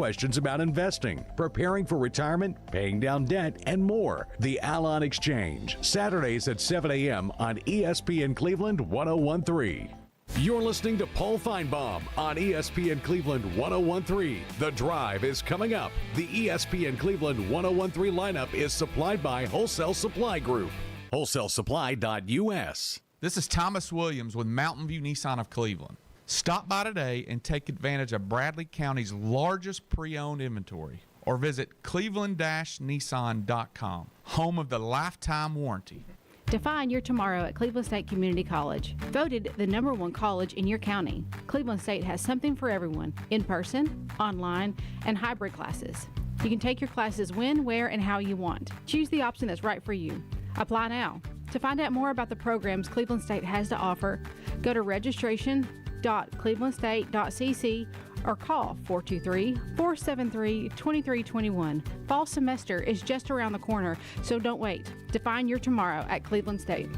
questions about investing, preparing for retirement, paying down debt, and more. The Alon Exchange, Saturdays at 7 a.m. on ESPN Cleveland 101.3. You're listening to Paul Feinbaum on ESPN Cleveland 101.3. The Drive is coming up. The ESPN Cleveland 101.3 lineup is supplied by Wholesale Supply Group. WholesaleSupply.us. This is Thomas Williams with Mountain View Nissan of Cleveland. Stop by today and take advantage of Bradley County's largest pre-owned inventory, or visit cleveland-nissan.com, home of the lifetime warranty. Define your tomorrow at Cleveland State Community College. Voted the #1 college in your county, Cleveland State has something for everyone, in person, online, and hybrid classes. You can take your classes when, where, and how you want. Choose the option that's right for you. Apply now. To find out more about the programs Cleveland State has to offer, go to registration.clevelandstate.cc or call 423-473-2321. Fall semester is just around the corner, so don't wait. Define your tomorrow at Cleveland State.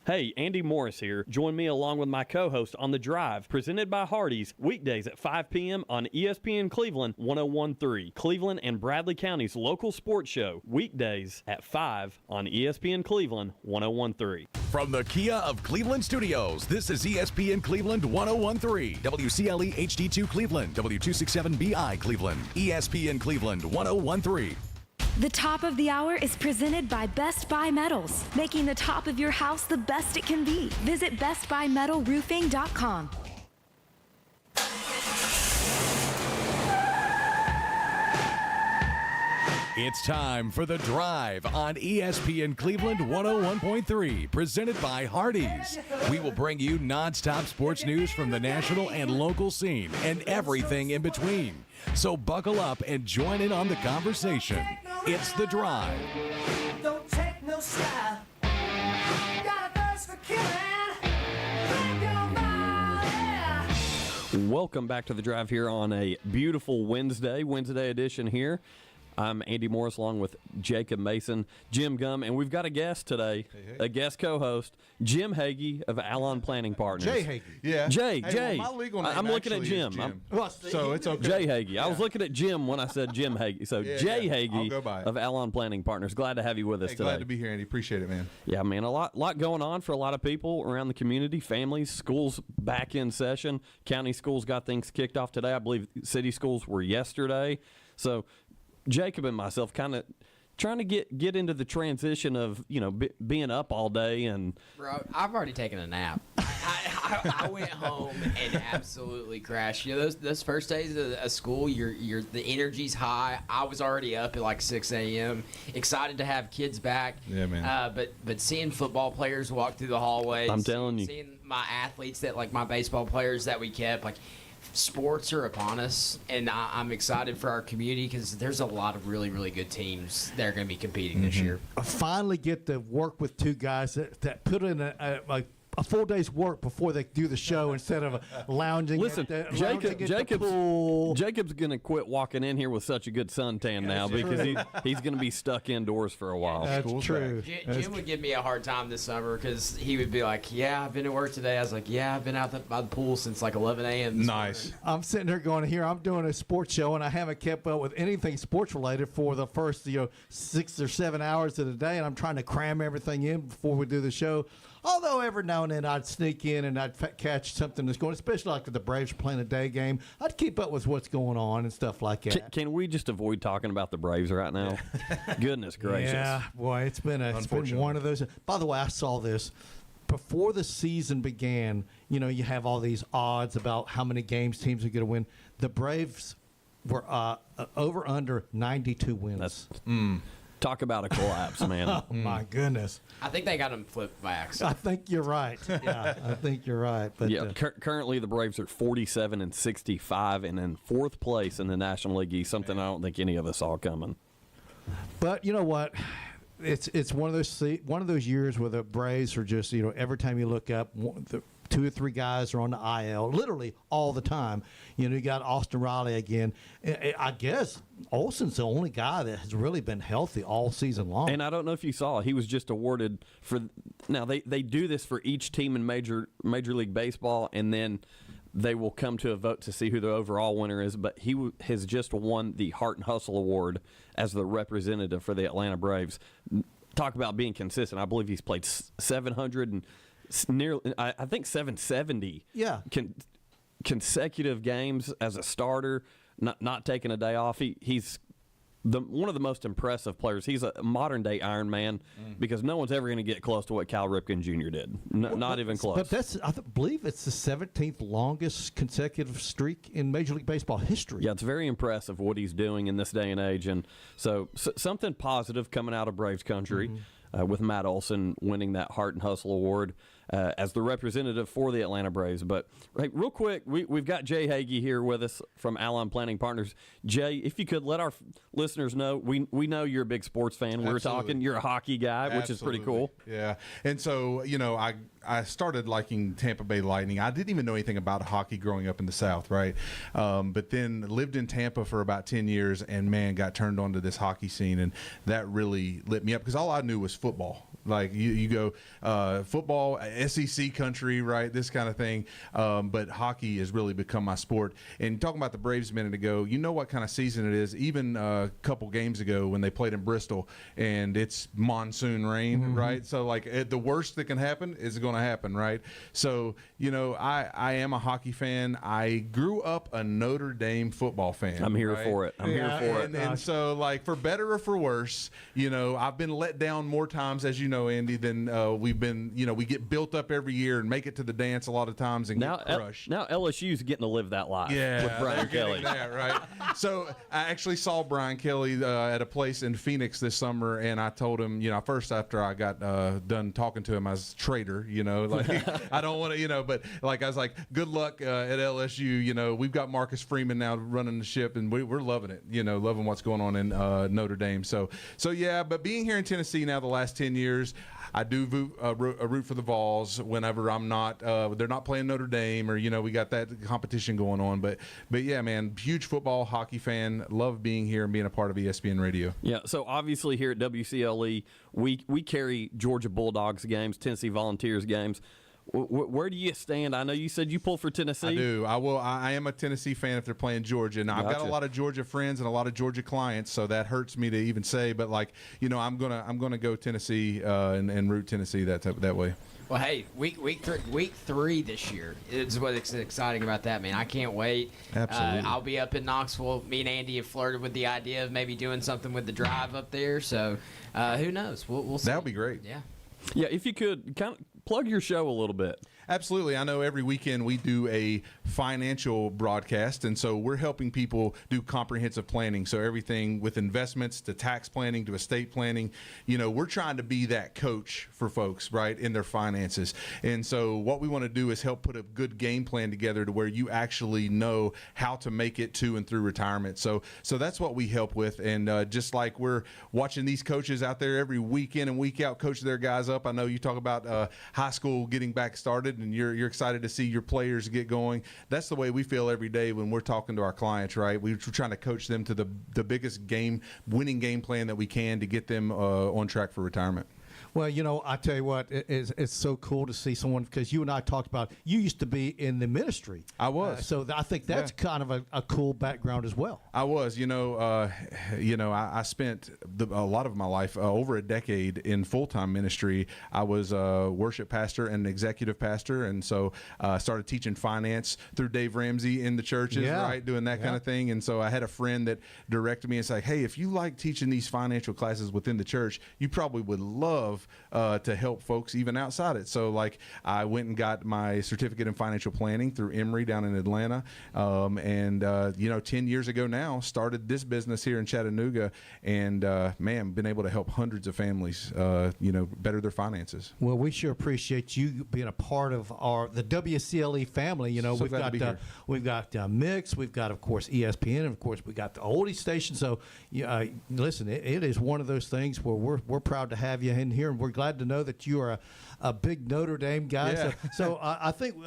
Hey, Andy Morris here. Join me along with my co-host on The Drive, presented by Hardees, weekdays at 5 p.m. on ESPN Cleveland 101.3. Cleveland and Bradley County's local sports show, weekdays at 5 on ESPN Cleveland 101.3. From the Kia of Cleveland Studios, this is ESPN Cleveland 101.3, WCLE HD2 Cleveland, W267BI Cleveland, ESPN Cleveland 101.3. The top of the hour is presented by Best Buy Metals, making the top of your house the best it can be. Visit bestbuymetalroofing.com. It's time for The Drive on ESPN Cleveland 101.3, presented by Hardees. We will bring you nonstop sports news from the national and local scene and everything in between. So buckle up and join in on the conversation. It's The Drive. Don't take no slide. Got a thirst for killing. Think about it. Welcome back to The Drive here on a beautiful Wednesday edition here. I'm Andy Morris along with Jacob Mason, Jim Gum, and we've got a guest today, a guest co-host, Jim Hagee of Alon Planning Partners. Jay Hagee. Yeah. Jay. Well, my legal name I'm looking at Jim. So it's okay. Jay Hagee. I was looking at Jim when I said Jim Hagee. So Jay I'll Hagee go by it. of Alon Planning Partners. Glad to have you with us today. Glad to be here, Andy. Appreciate it, man. Yeah, man, a lot going on for a lot of people around the community, families, schools back in session. County schools got things kicked off today. I believe city schools were yesterday. So Jacob and myself kind of trying to get into the transition of, being up all day. And bro, I've already taken a nap. I went home and absolutely crashed. Those first days of school, the energy's high. I was already up at like 6 a.m. excited to have kids back. Yeah, man. But seeing football players walk through the hallways, I'm telling you, seeing my athletes my baseball players that we kept, sports are upon us, and I'm excited for our community because there's a lot of really, really good teams that are going to be competing this year. I finally get to work with two guys that put in a full day's work before they do the show instead of lounging. Listen, Jacob's going to quit walking in here with such a good suntan now because he's going to be stuck indoors for a while. That's true. Jim would give me a hard time this summer because he would be like, "Yeah, I've been to work today." I was like, "Yeah, I've been out by the pool since 11 a.m. Nice. I'm sitting there going, "Here, I'm doing a sports show, and I haven't kept up with anything sports related for the first 6 or 7 hours of the day, and I'm trying to cram everything in before we do the show." Although every now and then I'd sneak in and I'd catch something that's going, especially like if the Braves are playing a day game. I'd keep up with what's going on and stuff like that. Can we just avoid talking about the Braves right now? Goodness gracious. Yeah, boy, it's been one of those. By the way, I saw this. Before the season began, you have all these odds about how many games teams are going to win. The Braves were over under 92 wins. Talk about a collapse, man. Oh, my goodness. I think they got them flipped by accident. I think you're right. Yeah, I think you're right. But currently the Braves are 47-65 and in fourth place in the National League East, something I don't think any of us saw coming. But you know what? It's one of those years where the Braves are just, every time you look up, the 2 or 3 guys are on the IL, literally all the time. You got Austin Riley again. I guess Olsen's the only guy that has really been healthy all season long. And I don't know if you saw, he was just awarded for. Now they do this for each team in Major League Baseball, and then they will come to a vote to see who the overall winner is. But he has just won the Heart and Hustle Award as the representative for the Atlanta Braves. Talk about being consistent. I believe he's played 700 and nearly, I think 770 consecutive games as a starter, not taking a day off. He's one of the most impressive players. He's a modern-day Iron Man because no one's ever going to get close to what Cal Ripken Jr. did. Not even close. But I believe it's the 17th longest consecutive streak in Major League Baseball history. Yeah, it's very impressive what he's doing in this day and age. And so something positive coming out of Braves country with Matt Olson winning that Heart and Hustle Award as the representative for the Atlanta Braves. But real quick, we've got Jay Hagee here with us from Alon Planning Partners. Jay, if you could let our listeners know, we know you're a big sports fan. We were talking, you're a hockey guy, which is pretty cool. Yeah. And so, I started liking Tampa Bay Lightning. I didn't even know anything about hockey growing up in the South, right? But then lived in Tampa for about 10 years and, man, got turned on to this hockey scene. And that really lit me up because all I knew was football. Like you go football, SEC country, right? This kind of thing. But hockey has really become my sport. And talking about the Braves a minute ago, you know what kind of season it is. Even a couple games ago when they played in Bristol and it's monsoon rain, right? So like the worst that can happen is going to happen, right? So, I am a hockey fan. I grew up a Notre Dame football fan. I'm here for it. And so like for better or for worse, I've been let down more times, as you know, Andy, than we've been, we get built up every year and make it to the dance a lot of times and get crushed. Now LSU's getting to live that life with Brian Kelly. That, right? So I actually saw Brian Kelly at a place in Phoenix this summer, and I told him, first after I got done talking to him, I was a traitor, like I don't want to, but like I was like, good luck at LSU. We've got Marcus Freeman now running the ship, and we're loving it, loving what's going on in Notre Dame. So yeah, but being here in Tennessee now the last 10 years, I do root for the Vols whenever I'm not. They're not playing Notre Dame, or we got that competition going on. But yeah, man, huge football, hockey fan. Love being here and being a part of ESPN Radio. Yeah. So obviously here at WCLE, we carry Georgia Bulldogs games, Tennessee Volunteers games. Where do you stand? I know you said you pull for Tennessee. I do. I am a Tennessee fan if they're playing Georgia. Now, I've got a lot of Georgia friends and a lot of Georgia clients, so that hurts me to even say. But I'm gonna go Tennessee and root Tennessee that way. Well, hey, week 3 this year is what's exciting about that, man. I can't wait. Absolutely. I'll be up in Knoxville. Me and Andy have flirted with the idea of maybe doing something with the drive up there. So who knows? We'll see. That would be great. Yeah. Yeah, if you could kind of plug your show a little bit. Absolutely. I know every weekend we do a financial broadcast, and so we're helping people do comprehensive planning. So everything with investments to tax planning to estate planning, we're trying to be that coach for folks, right, in their finances. And so what we want to do is help put a good game plan together to where you actually know how to make it to and through retirement. So that's what we help with. And just like we're watching these coaches out there every week in and week out coach their guys up. I know you talk about high school getting back started, and you're excited to see your players get going. That's the way we feel every day when we're talking to our clients, right? We're trying to coach them to the biggest winning game plan that we can to get them on track for retirement. Well, I tell you what, it's so cool to see someone, because you and I talked about, you used to be in the ministry. I was. So I think that's kind of a cool background as well. I was. I spent a lot of my life, over a decade, in full-time ministry. I was a worship pastor and an executive pastor, and so I started teaching finance through Dave Ramsey in the churches, right, doing that kind of thing. And so I had a friend that directed me and said, hey, if you like teaching these financial classes within the church, you probably would love to help folks even outside it. So I went and got my certificate in financial planning through Emory down in Atlanta. 10 years ago now, started this business here in Chattanooga, and been able to help hundreds of families, better their finances. Well, we sure appreciate you being a part of the WCLE family. So we've got Mix, we've got, of course, ESPN, and of course we got the oldie station. So listen, it is one of those things where we're proud to have you in here, and we're glad to know that you are a big Notre Dame guy. Yeah. So I think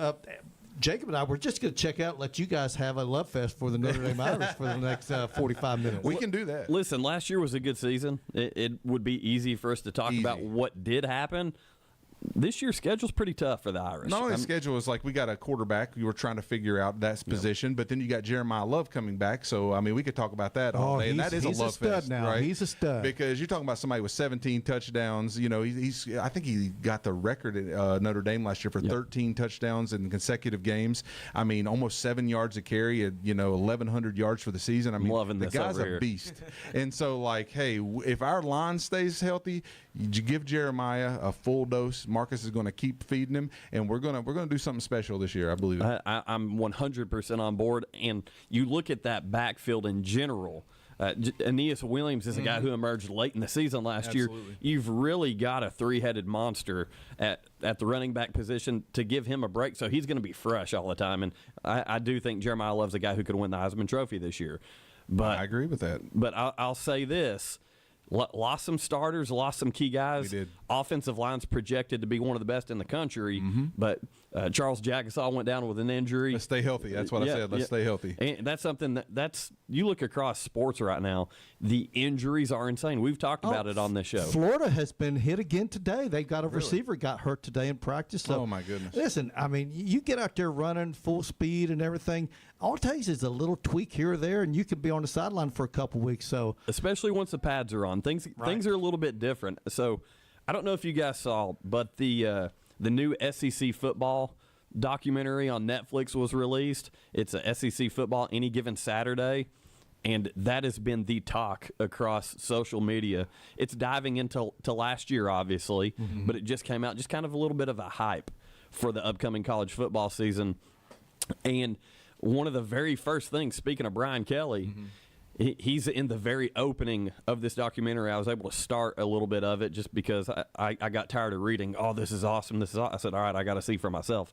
Jacob and I were just going to check out, let you guys have a love fest for the Notre Dame Irish for the next 45 minutes. We can do that. Listen, last year was a good season. It would be easy for us to talk about what did happen. this year's schedule's pretty tough for the Irish. Not only the schedule is like we got a quarterback, you were trying to figure out that position, but then you got Jeremiah Love coming back. So I mean, we could talk about that all day. And that is he's a love stud fest now. right? He's a stud because you're talking about somebody with 17 touchdowns. You know, he's I think he got the record at Notre Dame last year for 13 touchdowns in consecutive games. I mean, almost 7 yards a carry. 1,100 yards for the season. I mean, loving the this guy's over a here. beast. And so, like, hey, if our line stays healthy, you give Jeremiah a full dose. Marcus is going to keep feeding him, and we're gonna do something special this year. I believe it. I'm 100% on board. And you look at that backfield in general. Aeneas Williams is a guy who emerged late in the season last year. You've really got a three-headed monster at the running back position to give him a break, so he's going to be fresh all the time. And I do think Jeremiah Love's a guy who could win the Heisman Trophy this year. But I agree with that. But I'll say this. Lost some starters, lost some key guys. We did. Offensive line's projected to be one of the best in the country, but Charles Jagasaw went down with an injury. Let's stay healthy. That's what I said. Let's stay healthy. And that's something that's you look across sports right now, the injuries are insane. We've talked about it on this show. Florida has been hit again today. They got a receiver got hurt today in practice. So, oh, my goodness. Listen, I mean, you get out there running full speed and everything. All it takes is a little tweak here or there, and you could be on the sideline for a couple weeks. So, especially once the pads are on, things are a little bit different. So, I don't know if you guys saw, but the new SEC football documentary on Netflix was released. It's a SEC football any given Saturday, and that has been the talk across social media. It's diving into last year, obviously, but it just came out, just kind of a little bit of a hype for the upcoming college football season. And one of the very first things, speaking of Brian Kelly, he's in the very opening of this documentary. I was able to start a little bit of it just because I got tired of reading, oh, this is awesome, I said, all right, I got to see for myself.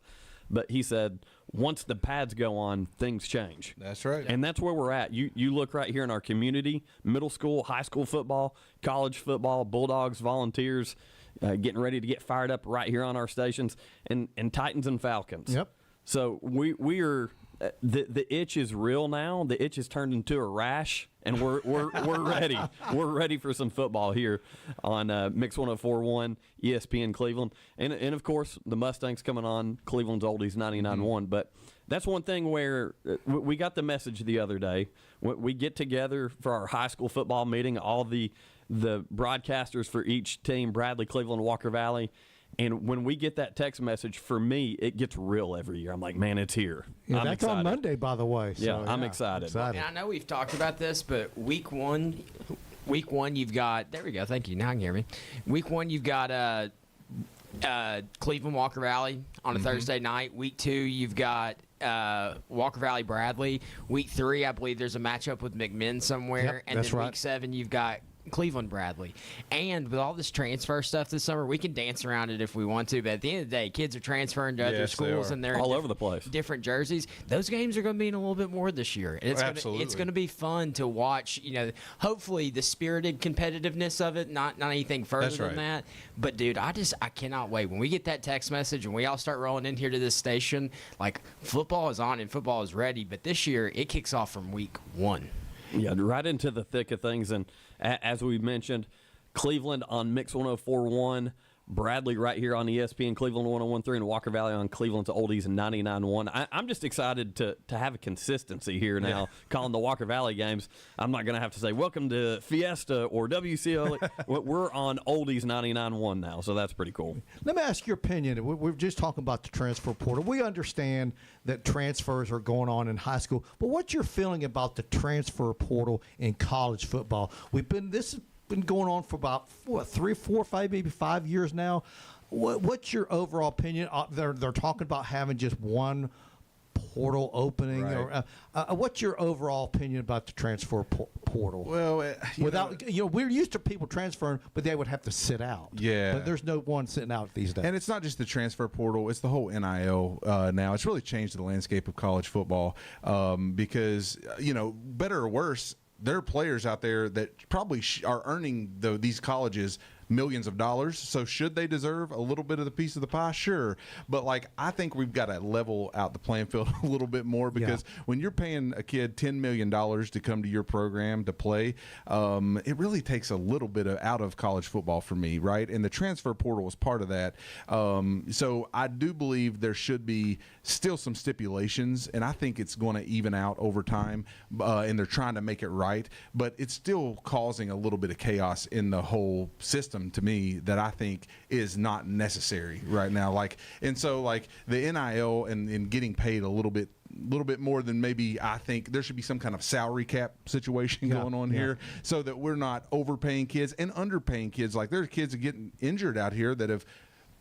But he said, once the pads go on, things change. That's right. And that's where we're at. You look right here in our community, middle school, high school football, college football, Bulldogs, Volunteers, getting ready to get fired up right here on our stations, and Titans and Falcons. Yep. So we are the itch is real now. The itch has turned into a rash, and we're ready. We're ready for some football here on Mix 104.1 ESPN Cleveland, and of course the Mustangs coming on Cleveland's Oldies 99.1. But that's one thing where we got the message the other day. We get together for our high school football meeting, all the broadcasters for each team, Bradley, Cleveland, Walker Valley. And when we get that text message, for me, it gets real every year. I'm like, man, it's here. yeah, I'm that's excited. on Monday, by the way. Yeah, So, I'm excited. And I know we've talked about this, but week one, you've got. There we go. Thank you. Now you can hear me. Week one, you've got Cleveland Walker Valley on a Thursday night. Week two, you've got Walker Valley Bradley. Week three, I believe there's a matchup with McMinn somewhere. Yep, and that's then right. week seven, you've got Cleveland Bradley. And with all this transfer stuff this summer, we can dance around it if we want to, but at the end of the day, kids are transferring to other Yes, they schools are. and they're All in over the place. different jerseys. Those games are going to be in a little bit more this year. And it's Absolutely. it's going to be fun to watch, hopefully the spirited competitiveness of it, not anything further That's than right. that. But dude, I cannot wait when we get that text message and we all start rolling in here to this station. Like, football is on and football is ready, but this year it kicks off from week one. Yeah, right into the thick of things. And as we mentioned, Cleveland on Mix 104.1, Bradley right here on ESPN Cleveland 101.3, and Walker Valley on Cleveland's Oldies 99.1. I'm just excited to have a consistency here now, calling the Walker Valley games. I'm not going to have to say, welcome to Fiesta or WCO. We're on Oldies 99.1 now, so that's pretty cool. Let me ask your opinion. We're just talking about the transfer portal. We understand that transfers are going on in high school, but what's your feeling about the transfer portal in college football? This has been going on for about 3, 4, 5, maybe 5 years now. What's your overall opinion? They're talking about having just one portal opening. Right. Or what's your overall opinion about the transfer portal? Well, we're used to people transferring, but they would have to sit out. Yeah. But there's no one sitting out these days. and it's not just the transfer portal; it's the whole NIL now. It's really changed the landscape of college football because better or worse, there are players out there that probably are earning these colleges millions of dollars. So should they deserve a little bit of the piece of the pie? Sure. But like, I think we've got to level out the playing field a little bit more, because when you're paying a kid $10 million to come to your program to play, it really takes a little bit out of college football for me, right? And the transfer portal is part of that. So I do believe there should be still some stipulations, and I think it's going to even out over time, and they're trying to make it right, but it's still causing a little bit of chaos in the whole system to me that I think is not necessary right now. Like, and so like the NIL and getting paid a little bit more than maybe I think there should be some kind of salary cap situation going on here, so that we're not overpaying kids and underpaying kids. Like, there's kids that getting injured out here that have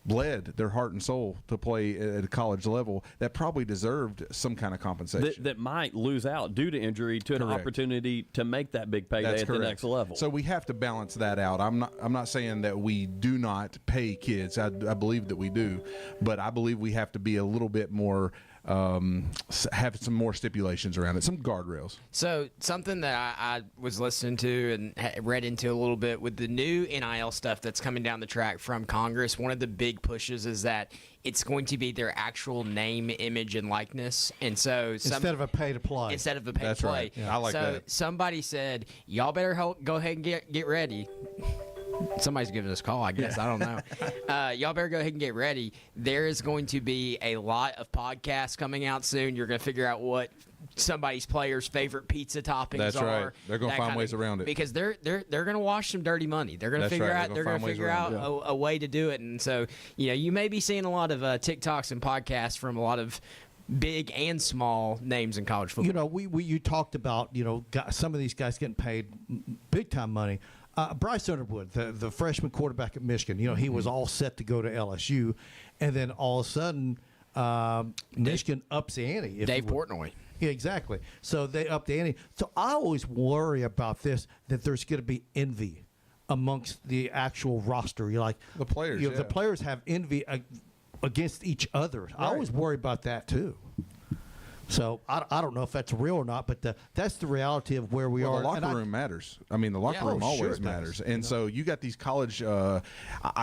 bled their heart and soul to play at a college level that probably deserved some kind of compensation. That might lose out due to injury to an opportunity to make that big payday at the next level. So we have to balance that out. I'm not saying that we do not pay kids. I believe that we do, but I believe we have to be a little bit more have some more stipulations around it, some guardrails. So something that I was listening to and read into a little bit with the new NIL stuff that's coming down the track from Congress, one of the big pushes is that it's going to be their actual name, image, and likeness. And so instead of a pay to play. Instead of a pay That's to play. right. Yeah. I like so that. somebody said, y'all better go ahead and get ready. Somebody's giving us a call, I guess. I don't know. Y'all better go ahead and get ready. There is going to be a lot of podcasts coming out soon. You're going to figure out what somebody's player's favorite pizza toppings That's are. right. They're going to find ways around it, because they're going to wash some dirty money. They're going to figure out a way to do it. And so, you may be seeing a lot of TikToks and podcasts from a lot of big and small names in college football. You talked about some of these guys getting paid big time money. Bryce Underwood, the freshman quarterback at Michigan, he was all set to go to LSU, and then all of a sudden, Michigan ups the ante. Dave Portnoy. Yeah, exactly. So they up the ante. So I always worry about this, that there's going to be envy amongst the actual roster. You're like the players. The players have envy against each other. Right. I always worry about that too. So I don't know if that's real or not, but that's the reality of where we are. The locker room matters. I mean, the locker room always matters. And so you got these college. I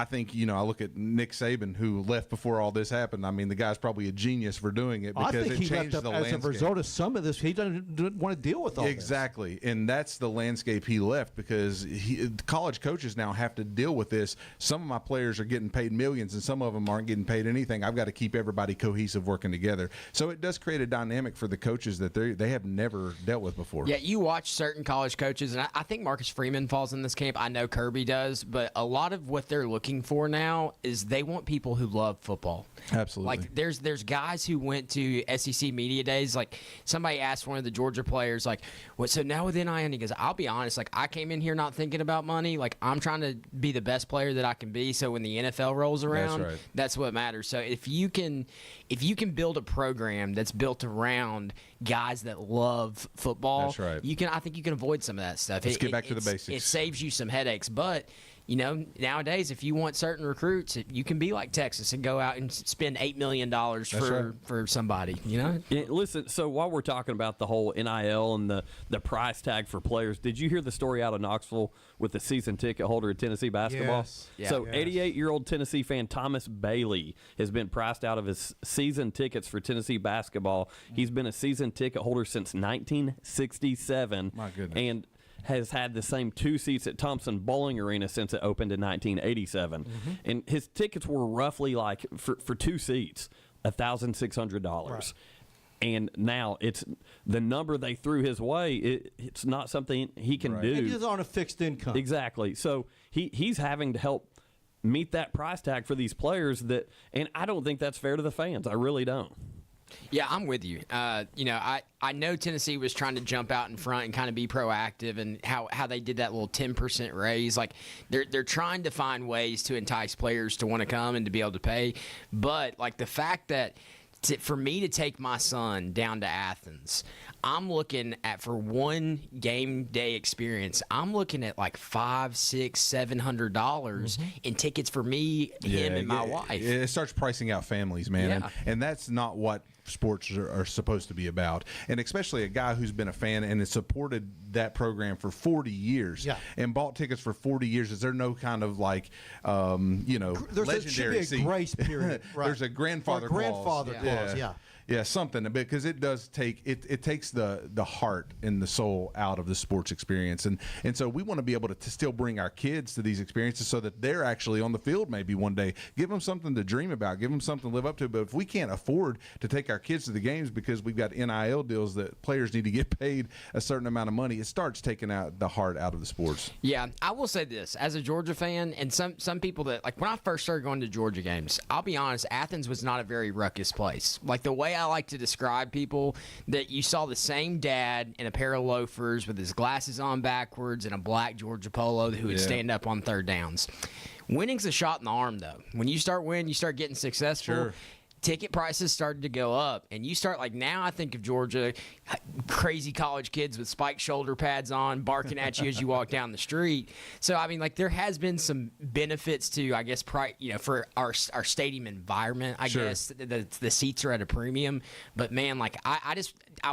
think I look at Nick Saban, who left before all this happened. I mean, the guy's probably a genius for doing it, because it changed the landscape. As a result of some of this, he didn't want to deal with all exactly, and that's the landscape he left, because college coaches now have to deal with this. Some of my players are getting paid millions, and some of them aren't getting paid anything. I've got to keep everybody cohesive, working together. So it does create a dynamic for the coaches that they have never dealt with before. Yeah, you watch certain college coaches, and I think Marcus Freeman falls in this camp. I know Kirby does, but a lot of what they're looking for now is they want people who love football. Absolutely. Like there's guys who went to SEC media days. Like somebody asked one of the Georgia players, like, "What? So now with NIL?" And he goes, "I'll be honest. Like I came in here not thinking about money. Like I'm trying to be the best player that I can be. So when the NFL rolls around, that's what matters. So if you can build a program that's built around guys that love football, that's right. I think you can avoid some of that stuff. Let's get back to the basics. It saves you some headaches, but nowadays, if you want certain recruits, you can be like Texas and go out and spend $8 million for somebody. Yeah, listen, so while we're talking about the whole NIL and the price tag for players, did you hear the story out of Knoxville with the season ticket holder of Tennessee basketball? Yes. Yeah. So 88-year-old Tennessee fan Thomas Bailey has been priced out of his season tickets for Tennessee basketball. He's been a season ticket holder since 1967. My goodness. And has had the same 2 seats at Thompson Bowling Arena since it opened in 1987. And his tickets were roughly like, for 2 seats, $1,600. Right. And now it's the number they threw his way. It's not something he can do. He's on a fixed income. Exactly. So he's having to help meet that price tag for these players and I don't think that's fair to the fans. I really don't. Yeah, I'm with you. I know Tennessee was trying to jump out in front and kind of be proactive, and how they did that little 10% raise. Like they're trying to find ways to entice players to want to come and to be able to pay. But like the fact that for me to take my son down to Athens, I'm looking at, for one game day experience, I'm looking at like $500, $600, $700 in tickets for me, him, and my wife. It starts pricing out families, man, and that's not what sports are supposed to be about, and especially a guy who's been a fan and has supported that program for 40 years and bought tickets for 40 years. Is there no kind of like, legendary should be a grace period? Right. There's a grandfather clause. Yeah, something, because it does take it takes the heart and the soul out of the sports experience, and so we want to be able to still bring our kids to these experiences so that they're actually on the field maybe one day. Give them something to dream about, give them something to live up to. But if we can't afford to take our kids to the games because we've got NIL deals that players need to get paid a certain amount of money, it starts taking out the heart out of the sports. Yeah, I will say this as a Georgia fan, and some people that, like, when I first started going to Georgia games, I'll be honest, Athens was not a very ruckus place. Like, the way I like to describe people, that you saw the same dad in a pair of loafers with his glasses on backwards and a black Georgia polo who would stand up on third downs. Winning's a shot in the arm, though. When you start winning, you start getting successful. Sure. Ticket prices started to go up, and you start, like, now I think of Georgia, crazy college kids with spiked shoulder pads on barking at you as you walk down the street. So I mean, like, there has been some benefits to, I guess, for our stadium environment. I guess the seats are at a premium, but man, like, I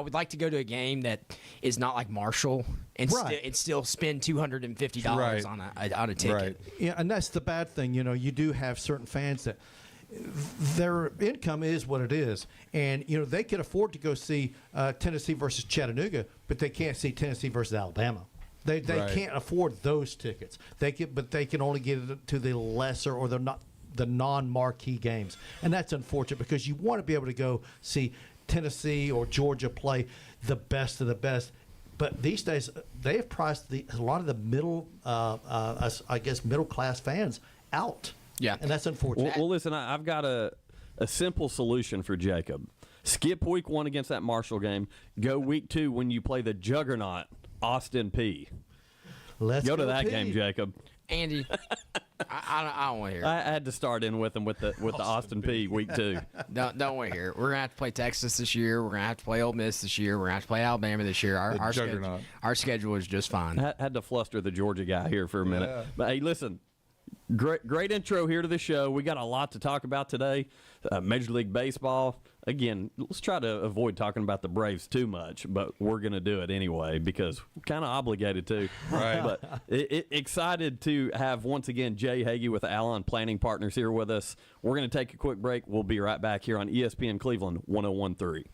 would like to go to a game that is not like Marshall and still spend $250 on a ticket. Right. Yeah, and that's the bad thing. You do have certain fans that their income is what it is, and they could afford to go see Tennessee versus Chattanooga, but they can't see Tennessee versus Alabama. They can't afford those tickets. They can only get it to the lesser or the non-marquee games, and that's unfortunate because you want to be able to go see Tennessee or Georgia play the best of the best. But these days they have priced a lot of the middle class fans out. Yeah, and that's unfortunate. Well, listen, I've got a simple solution for Jacob. Skip week 1 against that Marshall game. Go week 2 when you play the juggernaut Austin Peay. Let's go to that game, Jacob. Andy, I don't want to hear it. I had to start in with him with the Austin Peay week 2. Don't want to hear it. We're gonna have to play Texas this year. We're gonna have to play Ole Miss this year. We're gonna have to play Alabama this year. Our schedule is just fine. Had to fluster the Georgia guy here for a minute. Yeah. But hey, listen. Great intro here to the show. We got a lot to talk about today. Major League Baseball. Again, let's try to avoid talking about the Braves too much, but we're going to do it anyway because we're kind of obligated to. Right. But excited to have, once again, Jay Hagee with Alon Planning Partners here with us. We're going to take a quick break. We'll be right back here on ESPN Cleveland 101.3.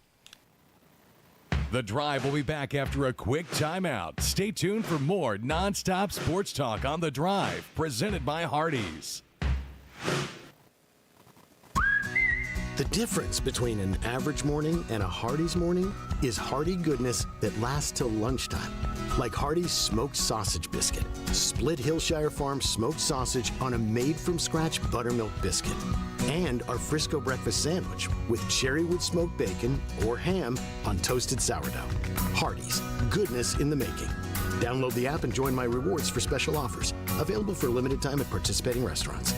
The Drive will be back after a quick timeout. Stay tuned for more nonstop sports talk on The Drive, presented by Hardees. The difference between an average morning and a Hardee's morning is hearty goodness that lasts till lunchtime. Like Hardee's smoked sausage biscuit. Split Hillshire Farm smoked sausage on a made-from-scratch buttermilk biscuit. And our Frisco breakfast sandwich with cherrywood smoked bacon or ham on toasted sourdough. Hardee's, goodness in the making. Download the app and join my rewards for special offers. Available for a limited time at participating restaurants.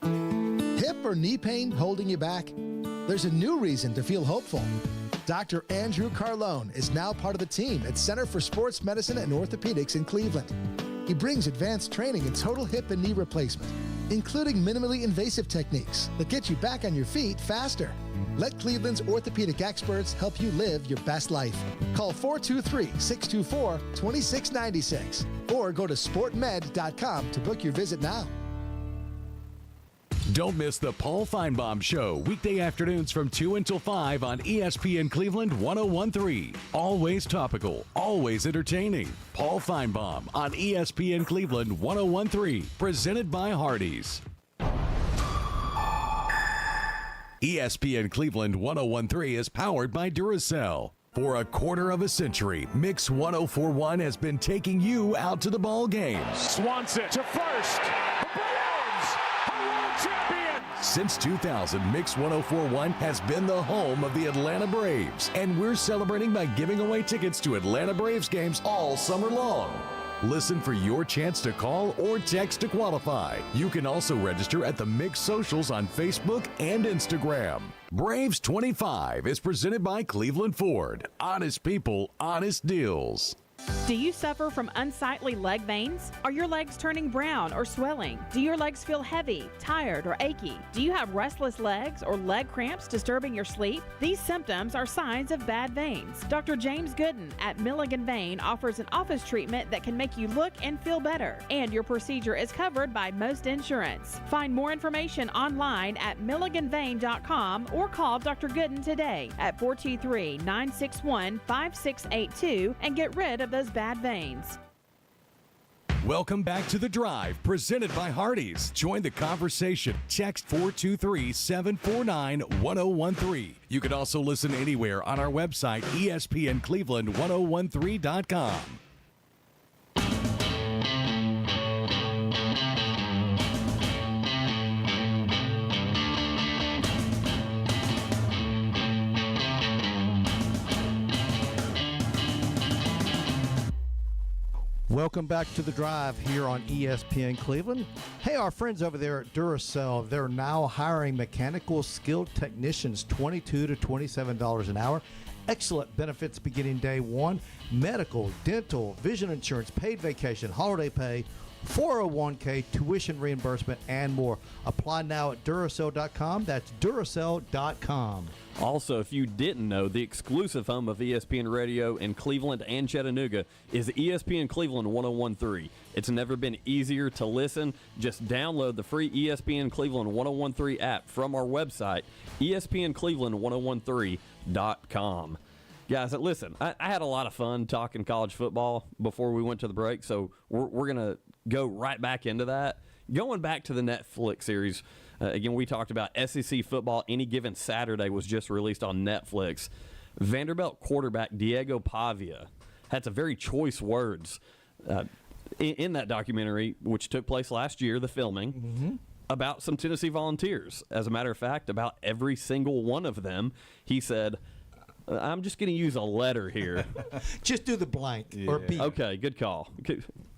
Hip or knee pain holding you back? There's a new reason to feel hopeful. Dr. Andrew Carlone is now part of the team at Center for Sports Medicine and Orthopedics in Cleveland. He brings advanced training in total hip and knee replacement, including minimally invasive techniques that get you back on your feet faster. Let Cleveland's orthopedic experts help you live your best life. Call 423-624-2696 or go to sportmed.com to book your visit now. Don't miss the Paul Feinbaum Show, weekday afternoons from 2 until 5 on ESPN Cleveland 101.3. Always topical, always entertaining. Paul Feinbaum on ESPN Cleveland 101.3, presented by Hardees. ESPN Cleveland 101.3 is powered by Duracell. For a quarter of a century, Mix 104.1 has been taking you out to the ball games. Swanson to first. Since 2000, Mix 104.1 has been the home of the Atlanta Braves, and we're celebrating by giving away tickets to Atlanta Braves games all summer long. Listen for your chance to call or text to qualify. You can also register at the Mix socials on Facebook and Instagram. Braves 25 is presented by Cleveland Ford. Honest people, honest deals. Do you suffer from unsightly leg veins? Are your legs turning brown or swelling? Do your legs feel heavy, tired, or achy? Do you have restless legs or leg cramps disturbing your sleep? These symptoms are signs of bad veins. Dr. James Gooden at Milligan Vein offers an office treatment that can make you look and feel better, and your procedure is covered by most insurance. Find more information online at milliganvein.com or call Dr. Gooden today at 423-961-5682 and get rid of those bad veins. Welcome back to The Drive, presented by Hardees. Join the conversation. Text 423-749-1013. You can also listen anywhere on our website, ESPNCleveland1013.com. Welcome back to The Drive here on ESPN Cleveland. Hey, our friends over there at Duracell, they're now hiring mechanical skilled technicians, $22 to $27 an hour. Excellent benefits beginning day one. Medical, dental, vision insurance, paid vacation, holiday pay, 401k, tuition reimbursement, and more. Apply now at Duracell.com. That's Duracell.com. Also, if you didn't know, the exclusive home of ESPN Radio in Cleveland and Chattanooga is ESPN Cleveland 1013. It's never been easier to listen. Just download the free ESPN Cleveland 1013 app from our website, ESPNCleveland1013.com. Guys, listen, I had a lot of fun talking college football before we went to the break, so we're going to go right back into that. Going back to the Netflix series, again, we talked about SEC football. Any Given Saturday was just released on Netflix. Vanderbilt quarterback Diego Pavia had some very choice words in that documentary, which took place last year, the filming, about some Tennessee Volunteers. As a matter of fact, about every single one of them, he said, I'm just going to use a letter here. Just do the blank or B. Okay, good call.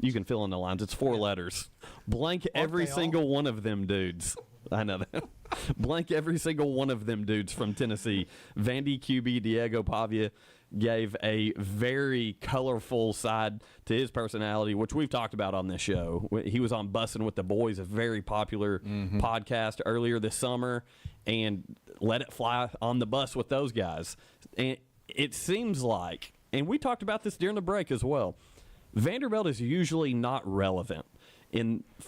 You can fill in the lines. It's 4 letters. Blank every single one of them dudes. I know that. Blank every single one of them dudes from Tennessee. Vandy QB Diego Pavia gave a very colorful side to his personality, which we've talked about on this show. He was on Bussin' with the Boys, a very popular podcast earlier this summer, and let it fly on the bus with those guys. And it seems like, and we talked about this during the break as well, Vanderbilt is usually not relevant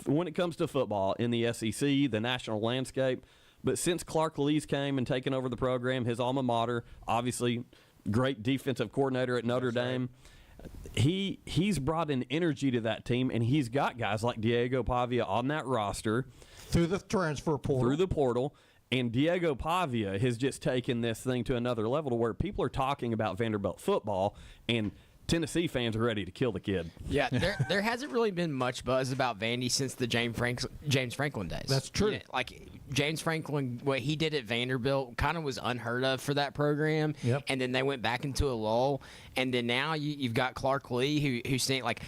when it comes to football in the SEC, the national landscape. But since Clark Lees came and taken over the program, his alma mater, obviously great defensive coordinator at Notre Dame, he's brought an energy to that team, and he's got guys like Diego Pavia on that roster. Through the transfer portal. Through the portal. And Diego Pavia has just taken this thing to another level to where people are talking about Vanderbilt football, and Tennessee fans are ready to kill the kid. Yeah, there hasn't really been much buzz about Vandy since the James Franklin days. That's true. You know, like James Franklin, what he did at Vanderbilt kind of was unheard of for that program. Yep. And then they went back into a lull. And then now you've got Clark Lee, who's saying, like,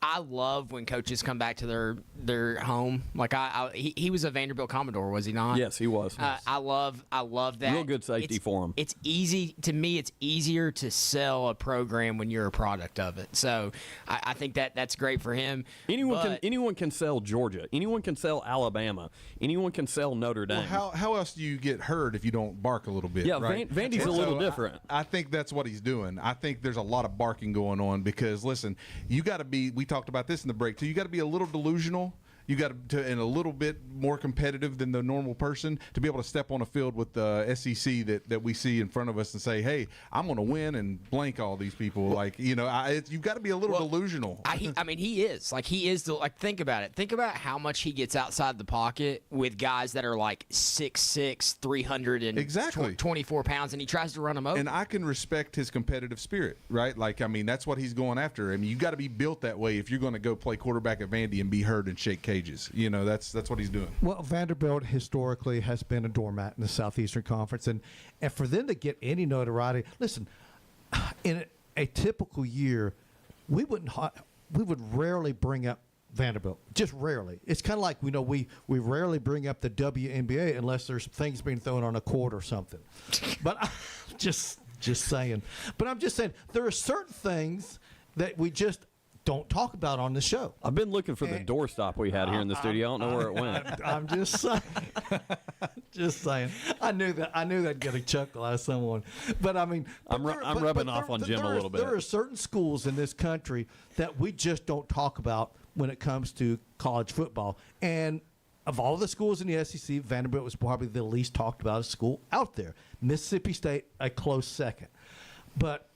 I love when coaches come back to their home. Like he was a Vanderbilt Commodore, was he not? Yes, he was. I love that. Real good safety for him. It's easy to me. It's easier to sell a program when you're a product of it. So I think that's great for him. Anyone can sell Georgia. Anyone can sell Alabama. Anyone can sell Notre Dame. Well, how else do you get heard if you don't bark a little bit? Yeah, right? Vandy's a little different. I think that's what he's doing. I think there's a lot of barking going on because, listen, you got to be. We talked about this in the break too. You got to be a little delusional. You got to and a little bit more competitive than the normal person to be able to step on a field with the SEC that we see in front of us and say, "Hey, I'm going to win and blank all these people." Like, you know, you've got to be a little delusional. I mean, he is. Like, he is. Think about it. Think about how much he gets outside the pocket with guys that are like 6'6", 324 pounds, and he tries to run them over. And I can respect his competitive spirit, right? Like, I mean, that's what he's going after. I mean, you got to be built that way if you're going to go play quarterback at Vandy and be heard and shake cages. You know, that's what he's doing. Well, Vanderbilt historically has been a doormat in the Southeastern Conference, and for them to get any notoriety, listen, in a typical year, we would rarely bring up Vanderbilt, just rarely. It's kind of like we rarely bring up the WNBA unless there's things being thrown on a court or something. But just saying. But I'm just saying there are certain things that we just don't talk about on the show. I've been looking for the doorstop we had here in the studio. I don't know where it went. I'm just saying. Just saying. I knew that'd get a chuckle out of someone. But I mean, I'm rubbing off on Jim a little bit. There are certain schools in this country that we just don't talk about when it comes to college football. And of all the schools in the SEC, Vanderbilt was probably the least talked about school out there. Mississippi State, a close second. But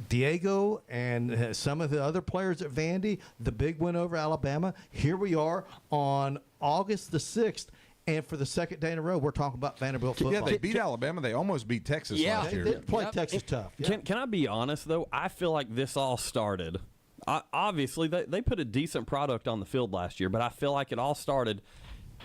Diego and some of the other players at Vandy, the big win over Alabama. Here we are on August the 6th, and for the second day in a row, we're talking about Vanderbilt football. Yeah, they beat Alabama. They almost beat Texas last year. They played Texas tough. Yeah. Can I be honest, though? I feel like this all started. Obviously, they put a decent product on the field last year, but I feel like it all started.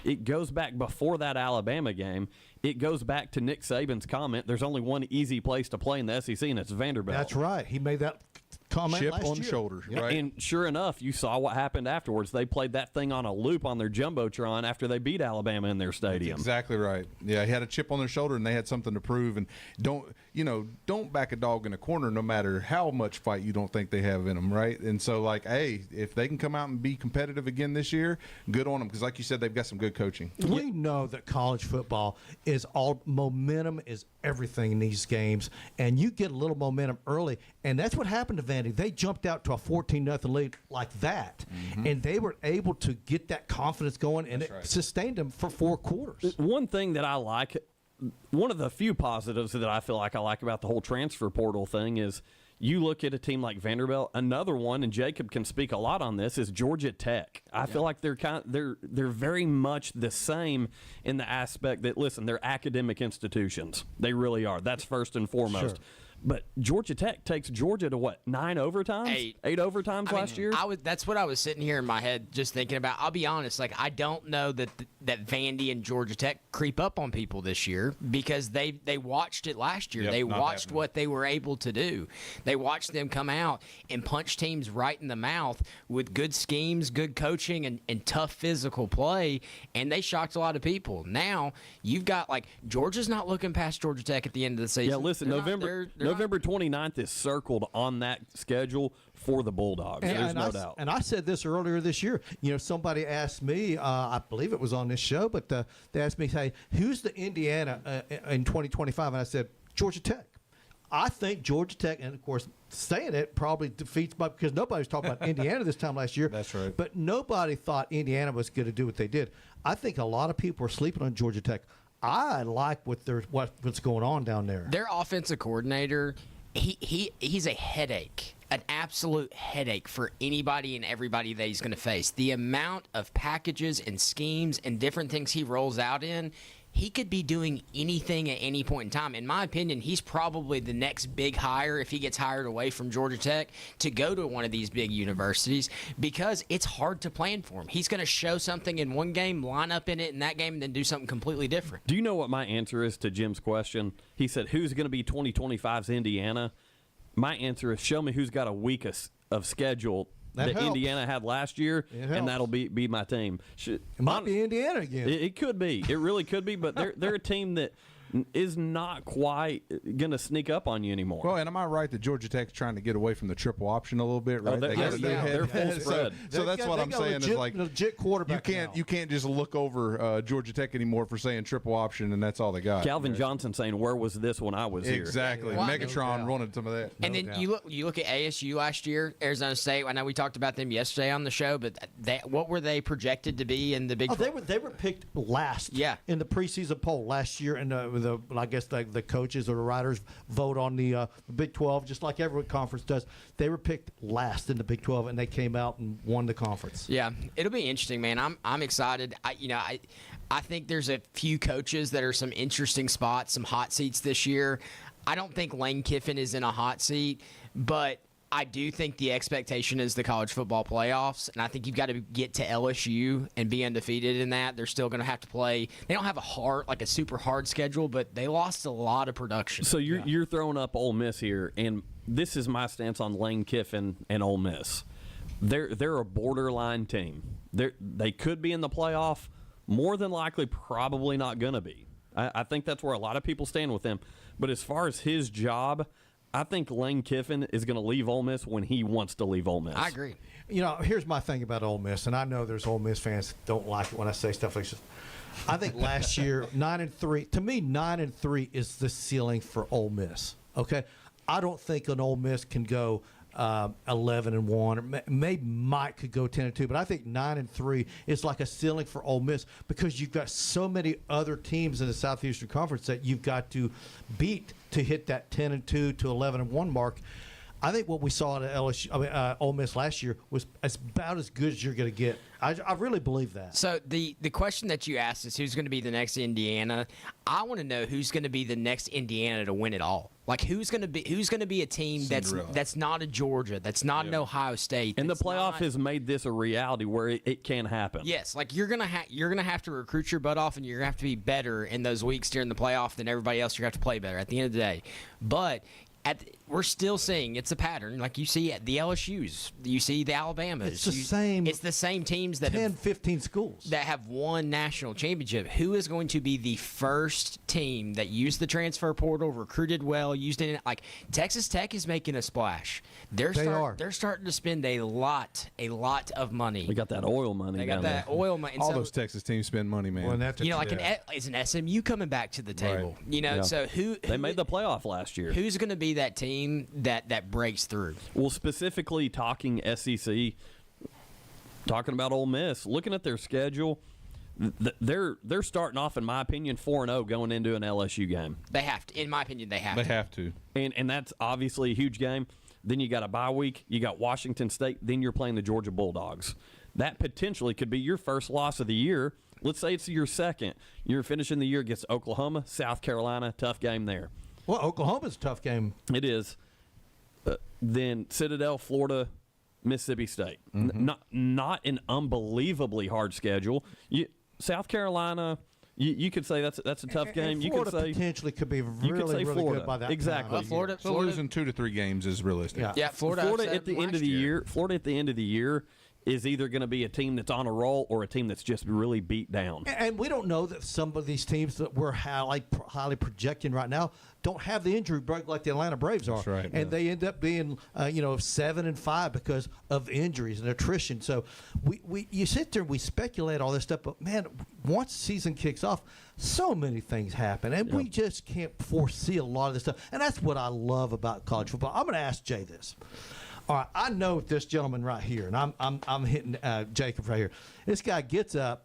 It goes back before that Alabama game. It goes back to Nick Saban's comment, there's only one easy place to play in the SEC, and it's Vanderbilt. That's right. He made that comment Chip last on year. shoulders, Yep. right? And sure enough, you saw what happened afterwards. They played that thing on a loop on their Jumbotron after they beat Alabama in their stadium. That's exactly right. Yeah, he had a chip on their shoulder, and they had something to prove. And don't back a dog in a corner no matter how much fight you don't think they have in them, right? And so, like, hey, if they can come out and be competitive again this year, good on them. Because like you said, they've got some good coaching. We know that college football is all momentum is everything in these games, and you get a little momentum early, and that's what happened to Vandy. They jumped out to a 14-0 lead like that, and they were able to get that confidence going, and sustained them for 4 quarters. One thing that I like, one of the few positives that I feel like I like about the whole transfer portal thing is you look at a team like Vanderbilt. Another one, and Jacob can speak a lot on this, is Georgia Tech. I feel like they're very much the same in the aspect that, listen, they're academic institutions. They really are. That's first and foremost. Sure. But Georgia Tech takes Georgia to what, 9 overtimes? 8 overtimes last year? That's what I was sitting here in my head just thinking about. I'll be honest, like, I don't know that Vandy and Georgia Tech creep up on people this year because they watched it last year. Yep, they not watched happening. what they were able to do. They watched them come out and punch teams right in the mouth with good schemes, good coaching, and tough physical play, and they shocked a lot of people. Now, you've got, like, Georgia's not looking past Georgia Tech at the end of the season. Yeah, listen, November 29th is circled on that schedule for the Bulldogs. There's no doubt. And I said this earlier this year. You know, somebody asked me, I believe it was on this show, but they asked me, hey, who's the Indiana in 2025? And I said, Georgia Tech. I think Georgia Tech, and of course, saying it probably defeats my, because nobody was talking about Indiana this time last year. That's right. But nobody thought Indiana was going to do what they did. I think a lot of people are sleeping on Georgia Tech. I like what's going on down there. Their offensive coordinator, he's a headache, an absolute headache for anybody and everybody that he's going to face. The amount of packages and schemes and different things he rolls out in, he could be doing anything at any point in time. In my opinion, he's probably the next big hire if he gets hired away from Georgia Tech to go to one of these big universities because it's hard to plan for him. He's going to show something in one game, line up in it in that game, and then do something completely different. Do you know what my answer is to Jim's question? He said, who's going to be 2025's Indiana? My answer is show me who's got a week of schedule that helps. Indiana had last year, It helps. and that'll be my team. It might be Indiana again. It could be. It really could be, but they're a team that is not quite going to sneak up on you anymore. Well, and am I right that Georgia Tech's trying to get away from the triple option a little bit, right? They're full spread. So that's what I'm saying is like legit quarterback. you can't just look over Georgia Tech anymore for saying triple option and that's all they got. Calvin Johnson saying, "Where was this when I was here?" Exactly. Well, Megatron running some of that. And then you look at ASU last year, Arizona State. I know we talked about them yesterday on the show, but what were they projected to be in the Big 12? They were picked last. Yeah. In the preseason poll last year, and I guess the coaches or the writers vote on the Big 12 just like every conference does. They were picked last in the Big 12, and they came out and won the conference. Yeah, it'll be interesting, man. I'm excited. I think there's a few coaches that are some interesting spots, some hot seats this year. I don't think Lane Kiffin is in a hot seat, but I do think the expectation is the college football playoffs, and I think you've got to get to LSU and be undefeated in that. They're still going to have to play. They don't have a super hard schedule, but they lost a lot of production. So you're throwing up Ole Miss here, and this is my stance on Lane Kiffin and Ole Miss. They're a borderline team. They could be in the playoff. More than likely, probably not going to be. I think that's where a lot of people stand with him. But as far as his job, I think Lane Kiffin is going to leave Ole Miss when he wants to leave Ole Miss. I agree. You know, here's my thing about Ole Miss, and I know there's Ole Miss fans that don't like it when I say stuff like this. I think last year 9-3. To me, 9-3 is the ceiling for Ole Miss. Okay, I don't think an Ole Miss can go 11-1, or maybe Mike could go 10-2, but I think 9-3 is like a ceiling for Ole Miss because you've got so many other teams in the Southeastern Conference that you've got to beat to hit that 10-2 to 11-1 mark. I think what we saw at Ole Miss last year was about as good as you're going to get. I really believe that. So the question that you asked is who's going to be the next Indiana. I want to know who's going to be the next Indiana to win it all. Like who's going to be a team that's not a Georgia, that's not an Ohio State, and the playoff has made this a reality where it can happen. Yes, like you're gonna have to recruit your butt off, and you're gonna have to be better in those weeks during the playoff than everybody else. You're gonna have to play better at the end of the day, but. We're still seeing it's a pattern. Like you see at the LSUs, you see the Alabamas. It's the same. It's the same teams that 15 schools that have won national championship. Who is going to be the first team that used the transfer portal, recruited well, used it? Like Texas Tech is making a splash. They're starting to spend a lot of money. They got that oil money. They got that oil money. All those Texas teams spend money, man. Well, is an SMU coming back to the table? Right. You know, so who they made the playoff last year? Who's going to be that team that breaks through? Well, specifically talking SEC, talking about Ole Miss, looking at their schedule, they're starting off, in my opinion, 4-0 going into an LSU game. They have to. In my opinion, they have to. They have to. And that's obviously a huge game. Then you got a bye week. You got Washington State. Then you're playing the Georgia Bulldogs. That potentially could be your first loss of the year. Let's say it's your second. You're finishing the year against Oklahoma, South Carolina. Tough game there. Well, Oklahoma's a tough game. It is. Then Citadel, Florida, Mississippi State. Mm-hmm. Not an unbelievably hard schedule. South Carolina, you could say that's a tough game. And Florida potentially could be really Florida. Good by that exactly. time. Florida losing 2 to 3 games is realistic. Yeah, Florida at the end of the year. Florida at the end of the year is either going to be a team that's on a roll or a team that's just really beat down. And we don't know that some of these teams that we're highly projecting right now don't have the injury bug like the Atlanta Braves are. That's right. And they end up being 7-5 because of injuries and attrition. So you sit there and we speculate all this stuff, but man, once the season kicks off, so many things happen, and we just can't foresee a lot of this stuff. And that's what I love about college football. I'm going to ask Jay this. All right, I know this gentleman right here, and I'm hitting Jacob right here. This guy gets up.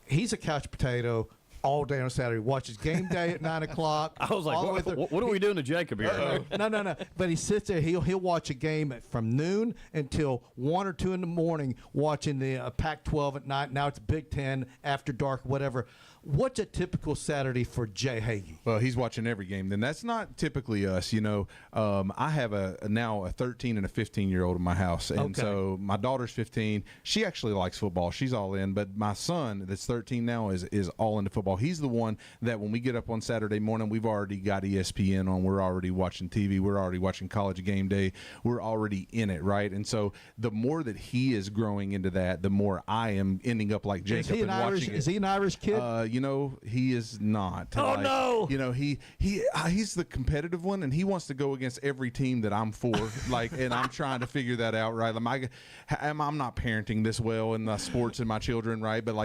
He's a couch potato all day on Saturday. Watches game day at 9 o'clock. I was like, what are we doing to Jacob here? No. But he sits there. He'll watch a game from noon until 1 or 2 in the morning, watching the Pac-12 at night. Now it's Big Ten after dark, whatever. What's a typical Saturday for Jay Hagee? Well, he's watching every game. Then that's not typically us. I have now a 13 and a 15-year-old in my house, and so my daughter's 15. She actually likes football. She's all in. But my son, that's 13 now, is all into football. He's the one that when we get up on Saturday morning, we've already got ESPN on. We're already watching TV. We're already watching College Game Day. We're already in it, right? And so the more that he is growing into that, the more I am ending up like Jacob and watching it. Is he an Irish kid? He is not. Oh, no. He's the competitive one, and he wants to go against every team that I'm for. And I'm trying to figure that out, right? I'm not parenting this well in the sports and my children, right? But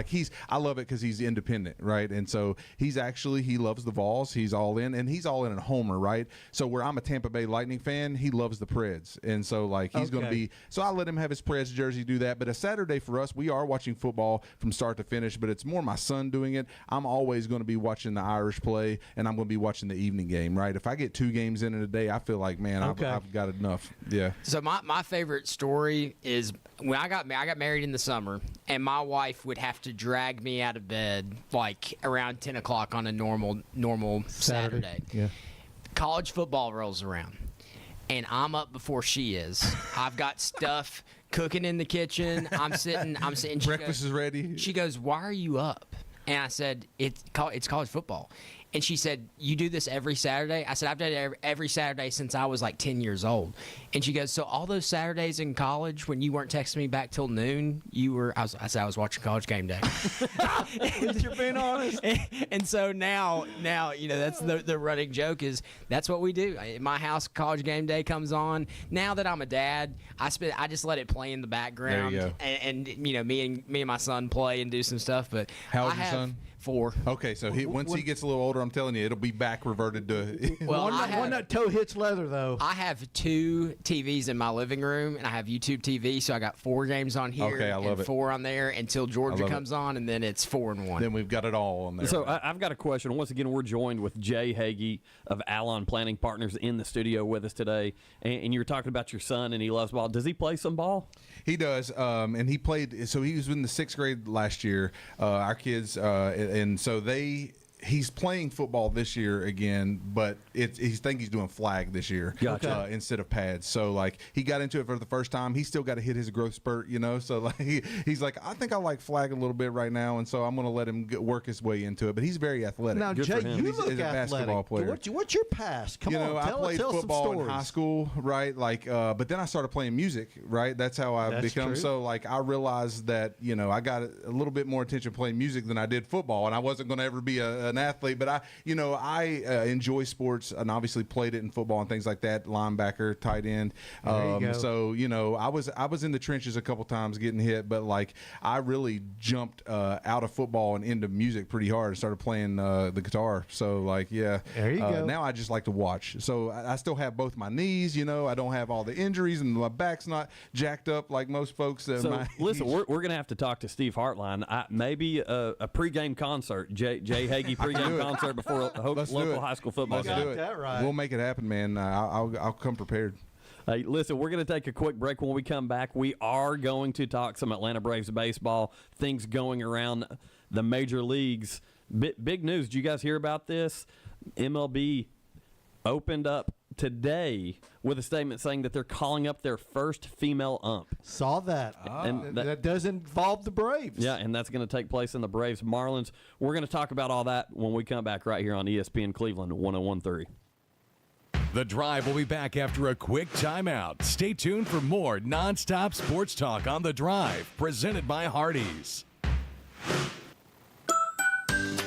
I love it because he's independent, right? And so he loves the Vols. He's all in, and he's all in a homer, right? So where I'm a Tampa Bay Lightning fan, he loves the Preds, and so he's going to be. So I let him have his Preds jersey, do that. But a Saturday for us, we are watching football from start to finish, but it's more my son doing it. I'm always going to be watching the Irish play, and I'm going to be watching the evening game, right? If I get 2 games in a day, I feel like, man, I've got enough. Yeah. So my favorite story is when I got married in the summer, and my wife would have to drag me out of bed around 10 o'clock on a normal Saturday. Yeah. College football rolls around, and I'm up before she is. I've got stuff cooking in the kitchen. I'm sitting. Breakfast is ready. She goes, "Why are you up?" And I said, it's college football. And she said, you do this every Saturday? I said, I've done it every Saturday since I was like 10 years old. And she goes, so all those Saturdays in college when you weren't texting me back till noon, I said, I was watching College Game Day. You're being honest. And so now, that's the running joke is that's what we do. In my house, College Game Day comes on. Now that I'm a dad, I just let it play in the background. There you go. And me and my son play and do some stuff. But How old's your son? 4. Okay, so once he gets a little older, I'm telling you, it'll be back reverted to. Well, one that toe hits leather, though. I have 2 TVs in my living room, and I have YouTube TV, so I got 4 games on here Okay, I love and it. 4 on there until Georgia love comes on, and then it's 4 and 1. Then we've got it all on there. So I've got a question. Once again, we're joined with Jay Hagee of Alon Planning Partners in the studio with us today. And you were talking about your son, and he loves ball. Does he play some ball? He does, and he played. So he was in the 6th grade last year. Our kids, and so he's playing football this year again, but he thinks he's doing flag this year instead of pads. So like he got into it for the first time. He's still got to hit his growth spurt, So like he's like, I think I like flag a little bit right now, and so I'm going to let him work his way into it. But he's very athletic. Now, Good Jay, for him. you He's look a basketball athletic. player. What's your past? Come on, I played tell football some in stories. high school, right? Like, but then I started playing music, right? That's how I've become. true. So, like, I realized that I got a little bit more attention playing music than I did football, and I wasn't going to ever be an athlete. But I enjoy sports, and obviously played it in football and things like that. Linebacker, tight end. There you go. So I was in the trenches a couple times getting hit, but like I really jumped out of football and into music pretty hard and started playing the guitar. So like There you go. now I just like to watch. So I still have both my knees. I don't have all the injuries, and my back's not jacked up like most folks. So listen, we're going to have to talk to Steve Hartline. Maybe a pregame concert, Jay Hagee pregame concert before a local high school football game. Let's do it. that right. We'll make it happen, man. I'll come prepared. Hey, listen, we're going to take a quick break. When we come back, we are going to talk some Atlanta Braves baseball, things going around the major leagues. Big news. Did you guys hear about this? MLB opened up today with a statement saying that they're calling up their first female ump. Saw that. And that does involve the Braves. Yeah, and that's going to take place in the Braves Marlins. We're going to talk about all that when we come back right here on ESPN Cleveland 101.3. The Drive will be back after a quick timeout. Stay tuned for more nonstop sports talk on The Drive, presented by Hardees.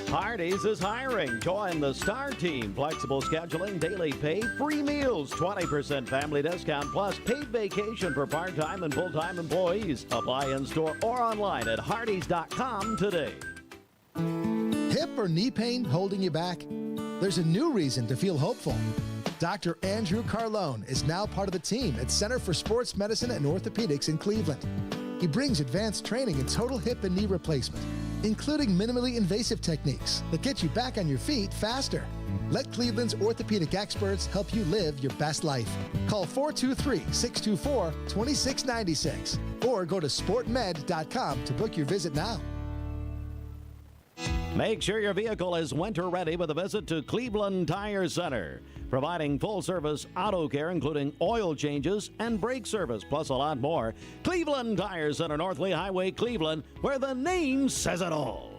Hardees is hiring. Join the Star Team. Flexible scheduling, daily pay, free meals, 20% family discount, plus paid vacation for part-time and full-time employees. Apply in-store or online at hardees.com today. Hip or knee pain holding you back? There's a new reason to feel hopeful. Dr. Andrew Carlone is now part of the team at Center for Sports Medicine and Orthopedics in Cleveland. He brings advanced training in total hip and knee replacement, including minimally invasive techniques that get you back on your feet faster. Let Cleveland's orthopedic experts help you live your best life. Call 423-624-2696 or go to sportmed.com to book your visit now. Make sure your vehicle is winter ready with a visit to Cleveland Tire Center, providing full-service auto care, including oil changes and brake service, plus a lot more. Cleveland Tire Center, North Lee Highway, Cleveland, where the name says it all.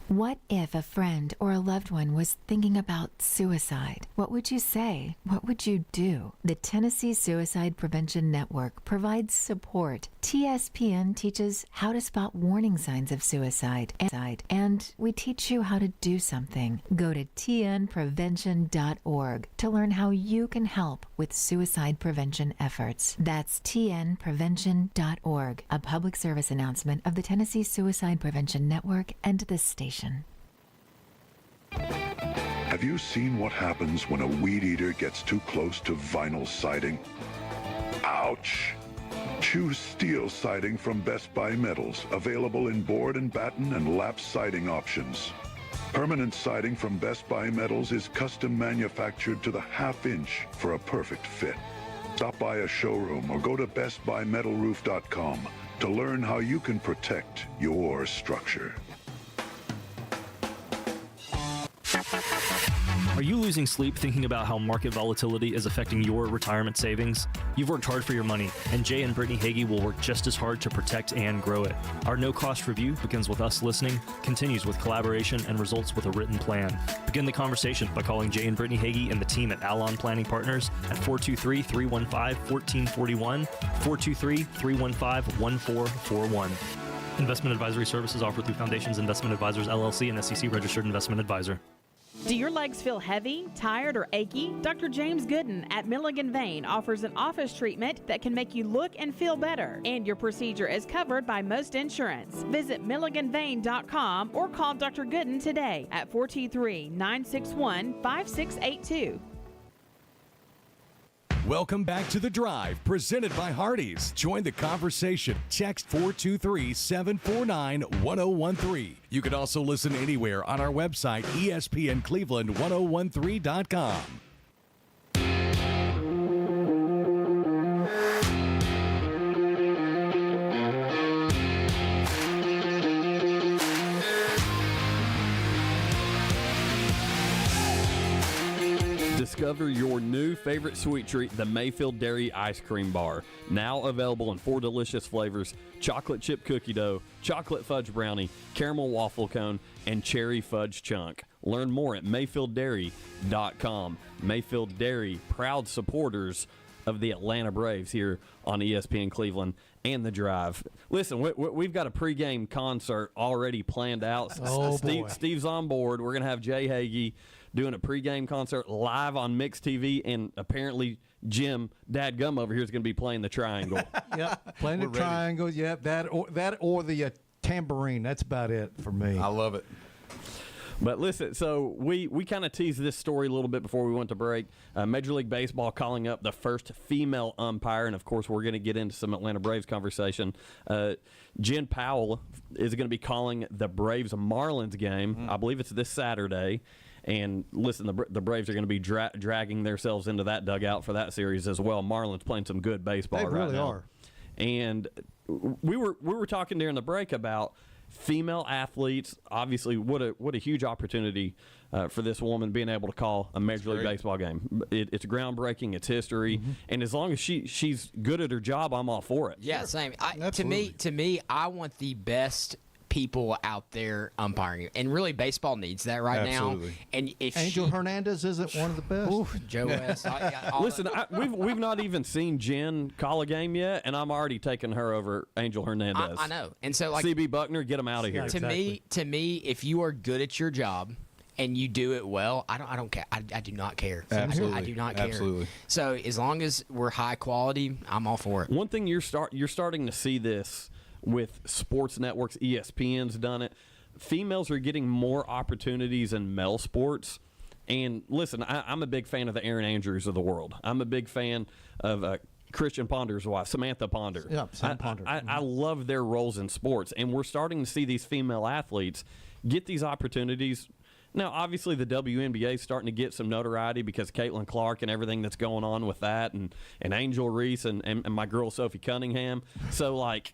What if a friend or a loved one was thinking about suicide? What would you say? What would you do? The Tennessee Suicide Prevention Network provides support. TSPN teaches how to spot warning signs of suicide, and we teach you how to do something. Go to tnprevention.org to learn how you can help with suicide prevention efforts. That's tnprevention.org, a public service announcement of the Tennessee Suicide Prevention Network and this station. Have you seen what happens when a weed eater gets too close to vinyl siding? Ouch! Choose steel siding from Best Buy Metals, available in board and batten and lap siding options. Permanent siding from Best Buy Metals is custom manufactured to the half-inch for a perfect fit. Stop by a showroom or go to bestbuymetalroof.com to learn how you can protect your structure. Are you losing sleep thinking about how market volatility is affecting your retirement savings? You've worked hard for your money, and Jay and Brittany Hagee will work just as hard to protect and grow it. Our no-cost review begins with us listening, continues with collaboration, and results with a written plan. Begin the conversation by calling Jay and Brittany Hagee and the team at Alon Planning Partners at 423-315-1441, 423-315-1441. Investment advisory services offered through Foundations Investment Advisors, LLC, and SEC-registered investment advisor. Do your legs feel heavy, tired, or achy? Dr. James Gooden at Milligan Vein offers an office treatment that can make you look and feel better, and your procedure is covered by most insurance. Visit milliganvein.com or call Dr. Gooden today at 423-961-5682. Welcome back to The Drive, presented by Hardees. Join the conversation. Text 423-749-1013. You can also listen anywhere on our website, ESPNCleveland1013.com. Discover your new favorite sweet treat, the Mayfield Dairy Ice Cream Bar. Now available in 4 delicious flavors: chocolate chip cookie dough, chocolate fudge brownie, caramel waffle cone, and cherry fudge chunk. Learn more at MayfieldDairy.com. Mayfield Dairy, proud supporters of the Atlanta Braves here on ESPN Cleveland and The Drive. Listen, we've got a pregame concert already planned out. Oh, boy. Steve's on board. We're going to have Jay Hagee doing a pregame concert live on Mix TV, and apparently Jim Dadgum over here is going to be playing the triangle. Yep, playing the triangle. Yep, that or the tambourine. That's about it for me. I love it. But listen, so we kind of teased this story a little bit before we went to break. Major League Baseball calling up the first female umpire, and of course we're going to get into some Atlanta Braves conversation. Jen Powell is going to be calling the Braves-Marlins game. I believe it's this Saturday. And listen, the Braves are going to be dragging themselves into that dugout for that series as well. Marlins playing some good baseball right now. They really are. And we were talking during the break about female athletes. Obviously, what a huge opportunity for this woman being able to call a Major League Baseball game. It's groundbreaking. It's history. And as long as she's good at her job, I'm all for it. Yeah, same. To me, I want the best people out there umpiring, and really baseball needs that right now. And if Angel Hernandez isn't one of the best. Joe West. Listen, we've not even seen Jen call a game yet, and I'm already taking her over Angel Hernandez. I know, and so like CB Buckner, get him out of here. To me, if you are good at your job and you do it well, I don't care. I do not care. Absolutely. I do not care. Absolutely. So as long as we're high quality, I'm all for it. One thing you're starting to see this with sports networks. ESPN's done it. Females are getting more opportunities in male sports. And listen, I'm a big fan of the Aaron Andrews of the world. I'm a big fan of Christian Ponder's wife, Samantha Ponder. Yeah, Sam Ponder. I love their roles in sports, and we're starting to see these female athletes get these opportunities. Now, obviously, the WNBA is starting to get some notoriety because Caitlin Clark and everything that's going on with that, and Angel Reese and my girl Sophie Cunningham. So, like,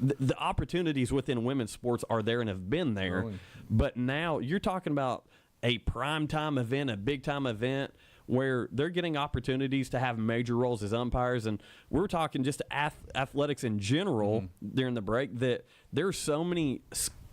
the opportunities within women's sports are there and have been there. But now you're talking about a primetime event, a big-time event, where they're getting opportunities to have major roles as umpires. And we're talking just athletics in general during the break, that there's so many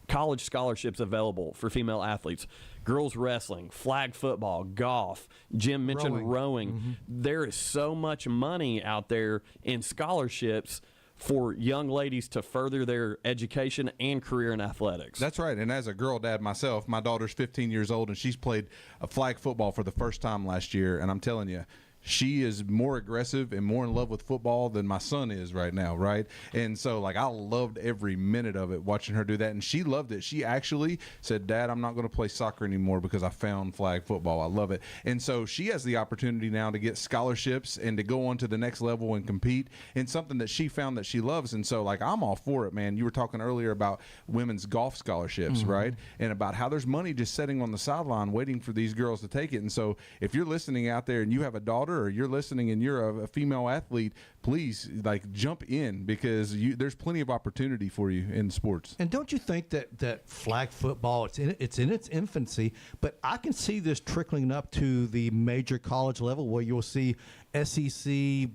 college scholarships available for female athletes. Girls wrestling, flag football, golf. Jim mentioned rowing. There is so much money out there in scholarships for young ladies to further their education and career in athletics. That's right. And as a girl dad myself, my daughter's 15 years old, and she's played a flag football for the first time last year. And I'm telling you, she is more aggressive and more in love with football than my son is right now, right? And so, like, I loved every minute of it, watching her do that. And she loved it. She actually said, Dad, I'm not going to play soccer anymore because I found flag football. I love it. And so she has the opportunity now to get scholarships and to go on to the next level and compete in something that she found that she loves. And so, like, I'm all for it, man. You were talking earlier about women's golf scholarships, right? And about how there's money just sitting on the sideline waiting for these girls to take it. And so if you're listening out there and you have a daughter daughter or you're listening and you're a female athlete, please jump in because there's plenty of opportunity for you in sports. And don't you think that flag football, it's in its infancy, but I can see this trickling up to the major college level where you'll see SEC,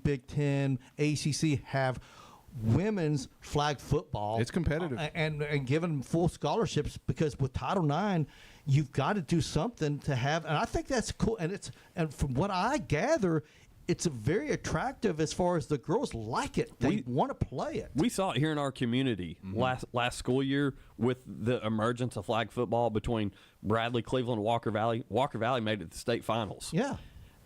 Big Ten, ACC have women's flag football. It's competitive. And given them full scholarships, because with Title IX, you've got to do something to have, and I think that's cool. And from what I gather, it's very attractive as far as the girls like it. They want to play it. We saw it here in our community last school year with the emergence of flag football between Bradley, Cleveland, and Walker Valley. Walker Valley made it to the state finals. Yeah.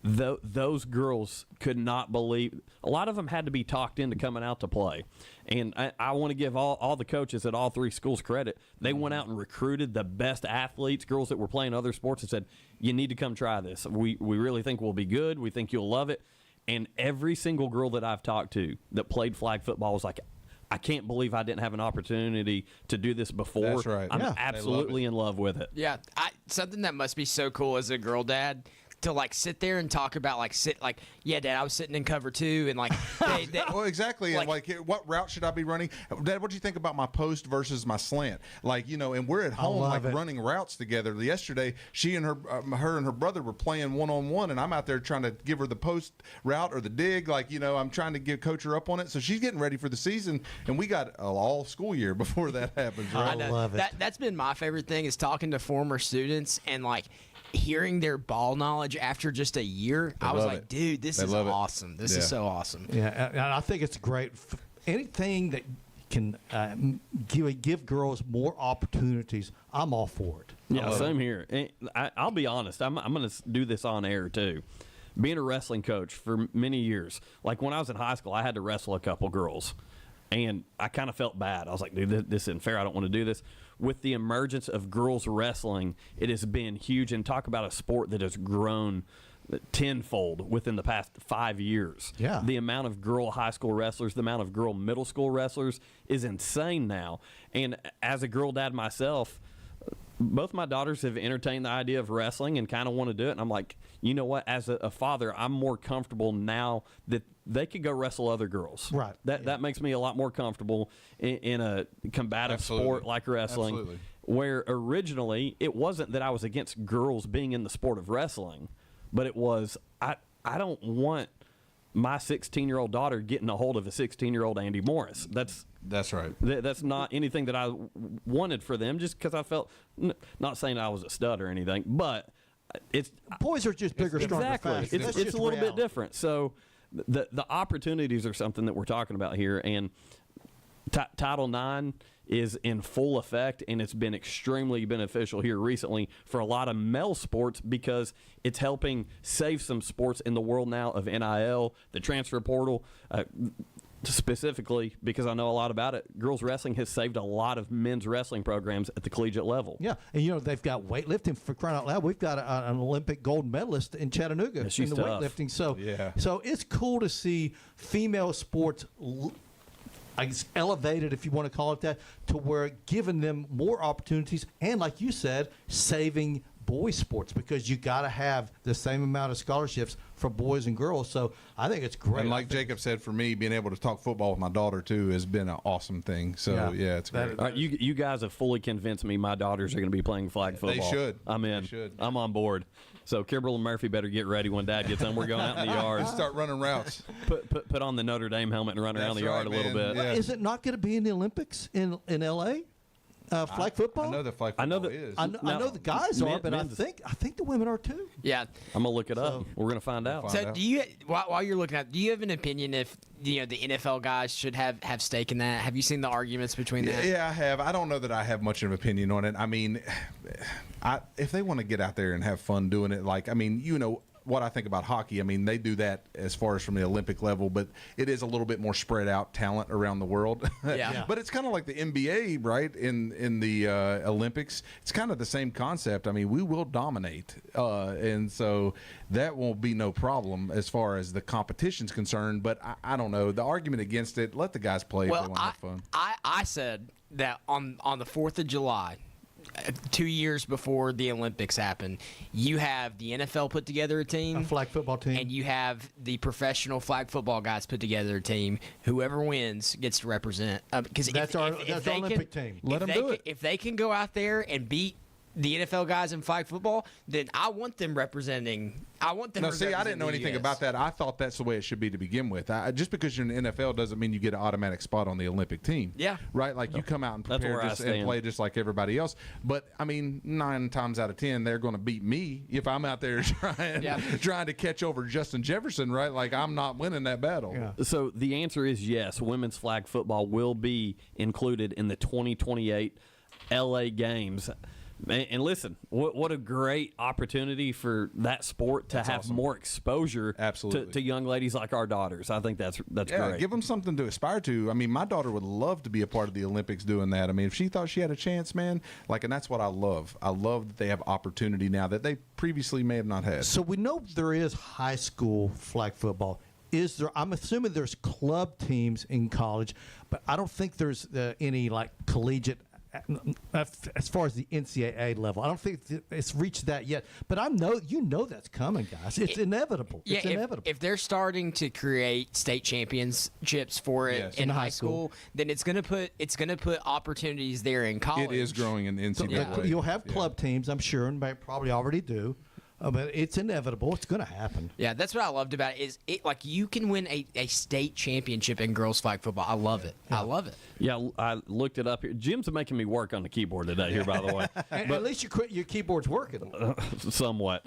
Those girls could not believe. A lot of them had to be talked into coming out to play. And I want to give all the coaches at all three schools credit. They went out and recruited the best athletes, girls that were playing other sports, and said, you need to come try this. We really think we'll be good. We think you'll love it. And every single girl that I've talked to that played flag football was like, I can't believe I didn't have an opportunity to do this before. That's right. I'm absolutely in love with it. Yeah, something that must be so cool as a girl dad to sit there and talk about yeah, Dad, I was sitting in cover 2 and well, exactly. And what route should I be running? Dad, what do you think about my post versus my slant? And we're at home running routes together. Yesterday, she and her and her brother were playing one-on-one, and I'm out there trying to give her the post route or the dig. I'm trying to coach her up on it. So she's getting ready for the season, and we got all school year before that happens. Right? I love it. That's been my favorite thing is talking to former students and hearing their ball knowledge after just a year. I was like, dude, this is awesome. This is so awesome. Yeah, and I think it's great. Anything that can give girls more opportunities, I'm all for it. Yeah, same here. I'll be honest. I'm going to do this on air, too. Being a wrestling coach for many years, when I was in high school, I had to wrestle a couple girls. And I kind of felt bad. I was like, dude, this isn't fair. I don't want to do this. With the emergence of girls wrestling, it has been huge. And talk about a sport that has grown tenfold within the past 5 years. Yeah. The amount of girl high school wrestlers, the amount of girl middle school wrestlers is insane now. And as a girl dad myself, both my daughters have entertained the idea of wrestling and kind of want to do it. And I'm like, you know what? As a father, I'm more comfortable now that they could go wrestle other girls. Right. That makes me a lot more comfortable in a combative sport like wrestling. Absolutely. Where originally it wasn't that I was against girls being in the sport of wrestling, but it was I don't want my 16-year-old daughter getting a hold of a 16-year-old Andy Morris. That's right. That's not anything that I wanted for them, just because I felt, not saying I was a stud or anything, but it's boys are just bigger, stronger, exactly. faster. It's a little bit different. So the opportunities are something that we're talking about here, and Title IX is in full effect, and it's been extremely beneficial here recently for a lot of male sports because it's helping save some sports in the world now of NIL, the transfer portal. Specifically, because I know a lot about it, girls wrestling has saved a lot of men's wrestling programs at the collegiate level. Yeah, and they've got weightlifting, for crying out loud. We've got an Olympic gold medalist in Chattanooga in the tough. weightlifting. So it's cool to see female sports, I guess, elevated, if you want to call it that, to where giving them more opportunities and, like you said, saving boys sports, because you got to have the same amount of scholarships for boys and girls. So I think it's great. And like Jacob said, for me, being able to talk football with my daughter too has been an awesome thing. So yeah, it's great. All right, you guys have fully convinced me my daughters are going to be playing flag football. They should. I'm in. They should. I'm on board. So Kimberly and Murphy better get ready when Dad gets home. We're going out in the yard. Start running routes. Put on the Notre Dame helmet and run around the yard a little bit. Yeah. Is it not going to be in the Olympics in L.A.? Flag football? I know that flag football is. I know the guys are, but I think the women are too. Yeah, I'm gonna look it up. We're gonna find out. So, do you, while you're looking at, do you have an opinion if the NFL guys should have stake in that? Have you seen the arguments between that? Yeah, I have. I don't know that I have much of an opinion on it. I mean, if they want to get out there and have fun doing it, what I think about hockey, I mean, they do that as far as from the Olympic level, but it is a little bit more spread out talent around the world. Yeah. But it's kind of like the NBA, right? In the Olympics, it's kind of the same concept. I mean, we will dominate, and so that won't be no problem as far as the competition's concerned. But I don't know. The argument against it, let the guys play if they want to have fun. I said that on the 4th of July, 2 years before the Olympics happen, you have the NFL put together a team, A flag football team. and you have the professional flag football guys put together a team. Whoever wins gets to represent. Because That's our Olympic team. Let them do it. If they can go out there and beat the NFL guys in flag football, then I want them representing. I want them. No, see, I didn't know representing the anything US. about that. I thought that's the way it should be to begin with. Just because you're in the NFL doesn't mean you get an automatic spot on the Olympic team. Yeah. Right? Like, you come out and That's prepare where I and stand. play just like everybody else. But, I mean, 9 times out of 10, they're going to beat me if I'm out there trying to catch over Justin Jefferson, right? Like, I'm not winning that battle. Yeah. So the answer is yes. Women's flag football will be included in the 2028 LA Games. And listen, what a great opportunity for that sport to have awesome. more exposure Absolutely. to young ladies like our daughters. I think that's Yeah, great. give them something to aspire to. I mean, my daughter would love to be a part of the Olympics doing that. I mean, if she thought she had a chance, man, and that's what I love. I love that they have opportunity now that they previously may have not had. So we know there is high school flag football. Is there? I'm assuming there's club teams in college, but I don't think there's any like collegiate. As far as the NCAA level, I don't think it's reached that yet. But you know that's coming, guys. It's inevitable. Yeah, It's inevitable. if they're starting to create state championships for it Yes. in high school, then it's gonna put opportunities there in college. It is growing in the So, NCAA. you'll have club teams, I'm sure, and they probably already do. But it's inevitable. It's going to happen. Yeah, that's what I loved about it. Is it like you can win a state championship in girls flag football? I love it. I love it. Yeah, I looked it up here. Jim's making me work on the keyboard today here, by the way. At least your keyboard's working. Somewhat.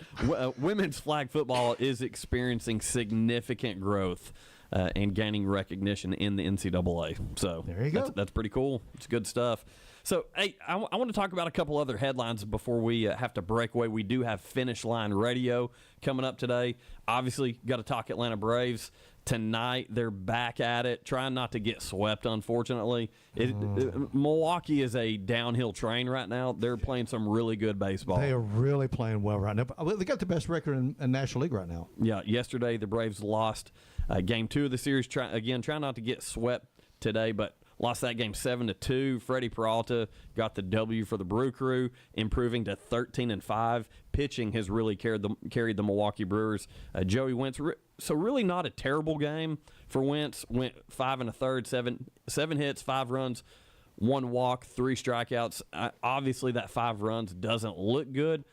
Women's flag football is experiencing significant growth and gaining recognition in the NCAA. So there you go. That's pretty cool. It's good stuff. So, hey, I want to talk about a couple other headlines before we have to break away. We do have Finish Line Radio coming up today. Obviously, got to talk Atlanta Braves. Tonight, they're back at it, trying not to get swept, unfortunately. Milwaukee is a downhill train right now. They're playing some really good baseball. They are really playing well right now. They got the best record in National League right now. Yeah, yesterday the Braves lost Game 2 of the series. Trying not to get swept today, but lost that game 7-2. Freddie Peralta got the W for the Brew Crew, improving to 13-5. Pitching has really carried the Milwaukee Brewers. Joey Wentz, so really not a terrible game for Wentz. Went 5 1/3, seven hits, 5 runs, 1 walk, 3 strikeouts. Obviously, that 5 runs doesn't look good,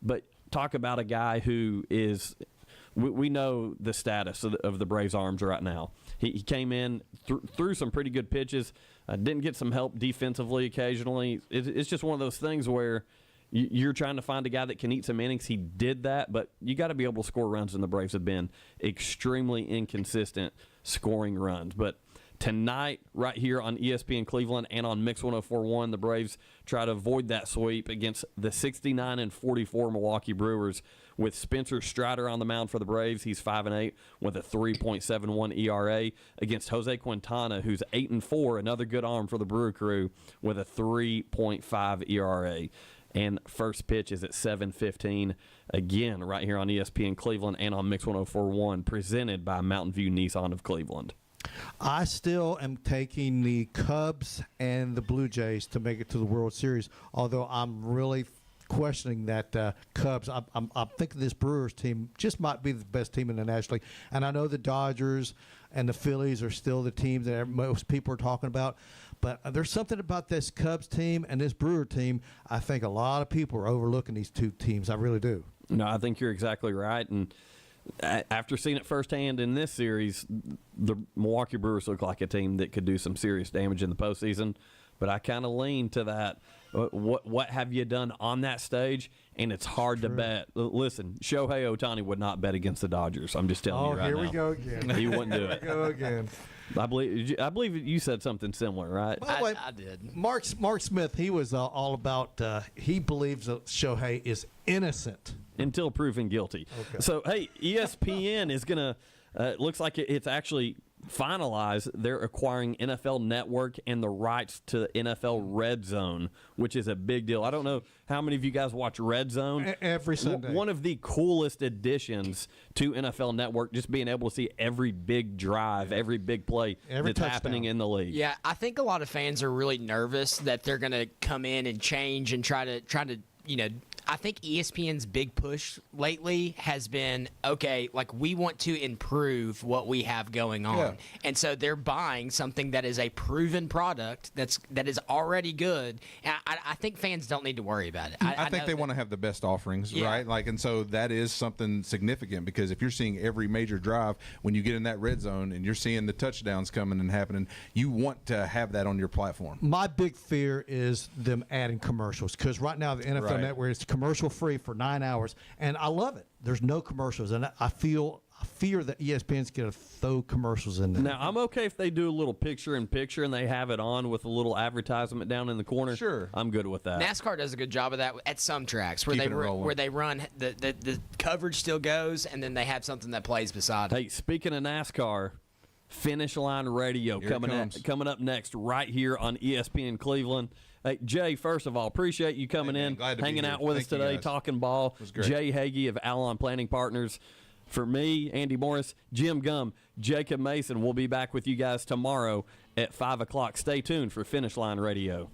but talk about a guy who is. We know the status of the Braves' arms right now. He came in, threw some pretty good pitches, didn't get some help defensively occasionally. It's just one of those things where you're trying to find a guy that can eat some innings. He did that, but you got to be able to score runs, and the Braves have been extremely inconsistent scoring runs. But tonight, right here on ESPN Cleveland and on Mix 104.1, the Braves try to avoid that sweep against the 69-44 Milwaukee Brewers. With Spencer Strider on the mound for the Braves, he's 5-8 with a 3.71 ERA against Jose Quintana, who's 8-4, another good arm for the Brew Crew with a 3.5 ERA. And first pitch is at 7:15, again, right here on ESPN Cleveland and on Mix 104.1, presented by Mountain View Nissan of Cleveland. I still am taking the Cubs and the Blue Jays to make it to the World Series, although I'm really questioning that Cubs. I'm thinking this Brewers team just might be the best team in the National League. And I know the Dodgers and the Phillies are still the teams that most people are talking about. But there's something about this Cubs team and this Brewer team. I think a lot of people are overlooking these two teams. I really do. No, I think you're exactly right. And after seeing it firsthand in this series, the Milwaukee Brewers look like a team that could do some serious damage in the postseason. But I kind of lean to that. What have you done on that stage? And it's hard to bet. Listen, Shohei Ohtani would not bet against the Dodgers. I'm just telling you right now. Oh, here we go again. He wouldn't do it. Here we go again. I believe you said something similar, right? By the way, I did. Mark Smith, he was all about, he believes that Shohei is innocent. Until proven guilty. Okay. So, hey, ESPN is going to, looks like it's actually finalized, they're acquiring NFL Network and the rights to NFL Red Zone, which is a big deal. I don't know how many of you guys watch Red Zone. Every Sunday. One of the coolest additions to NFL Network, just being able to see every big drive, every big play Every that's happening in the league. Yeah, I think a lot of fans are really nervous that they're going to come in and change and try to I think ESPN's big push lately has been, okay, like we want to improve what we have going on. Yeah. And so they're buying something that is a proven product that is already good. And I think fans don't need to worry about it. I think they want to have the best offerings, right? Like, and so that is something significant, because if you're seeing every major drive, when you get in that red zone and you're seeing the touchdowns coming and happening, you want to have that on your platform. My big fear is them adding commercials, because right now the NFL Network is commercial free for 9 hours, and I love it. There's no commercials, and I fear that ESPN's going to throw commercials in there. Now, I'm okay if they do a little picture-in-picture and they have it on with a little advertisement down in the corner. Sure. I'm good with that. NASCAR does a good job of that at some tracks where they run the coverage still goes, and then they have something that plays beside it. Hey, speaking of NASCAR, Finish Line Radio coming up next right here on ESPN Cleveland. Hey, Jay, first of all, appreciate you coming in, hanging out with us today, talking ball. Jay Hagee of Alon Planning Partners. For me, Andy Morris, Jim Gum, Jacob Mason. We'll be back with you guys tomorrow at 5 o'clock. Stay tuned for Finish Line Radio.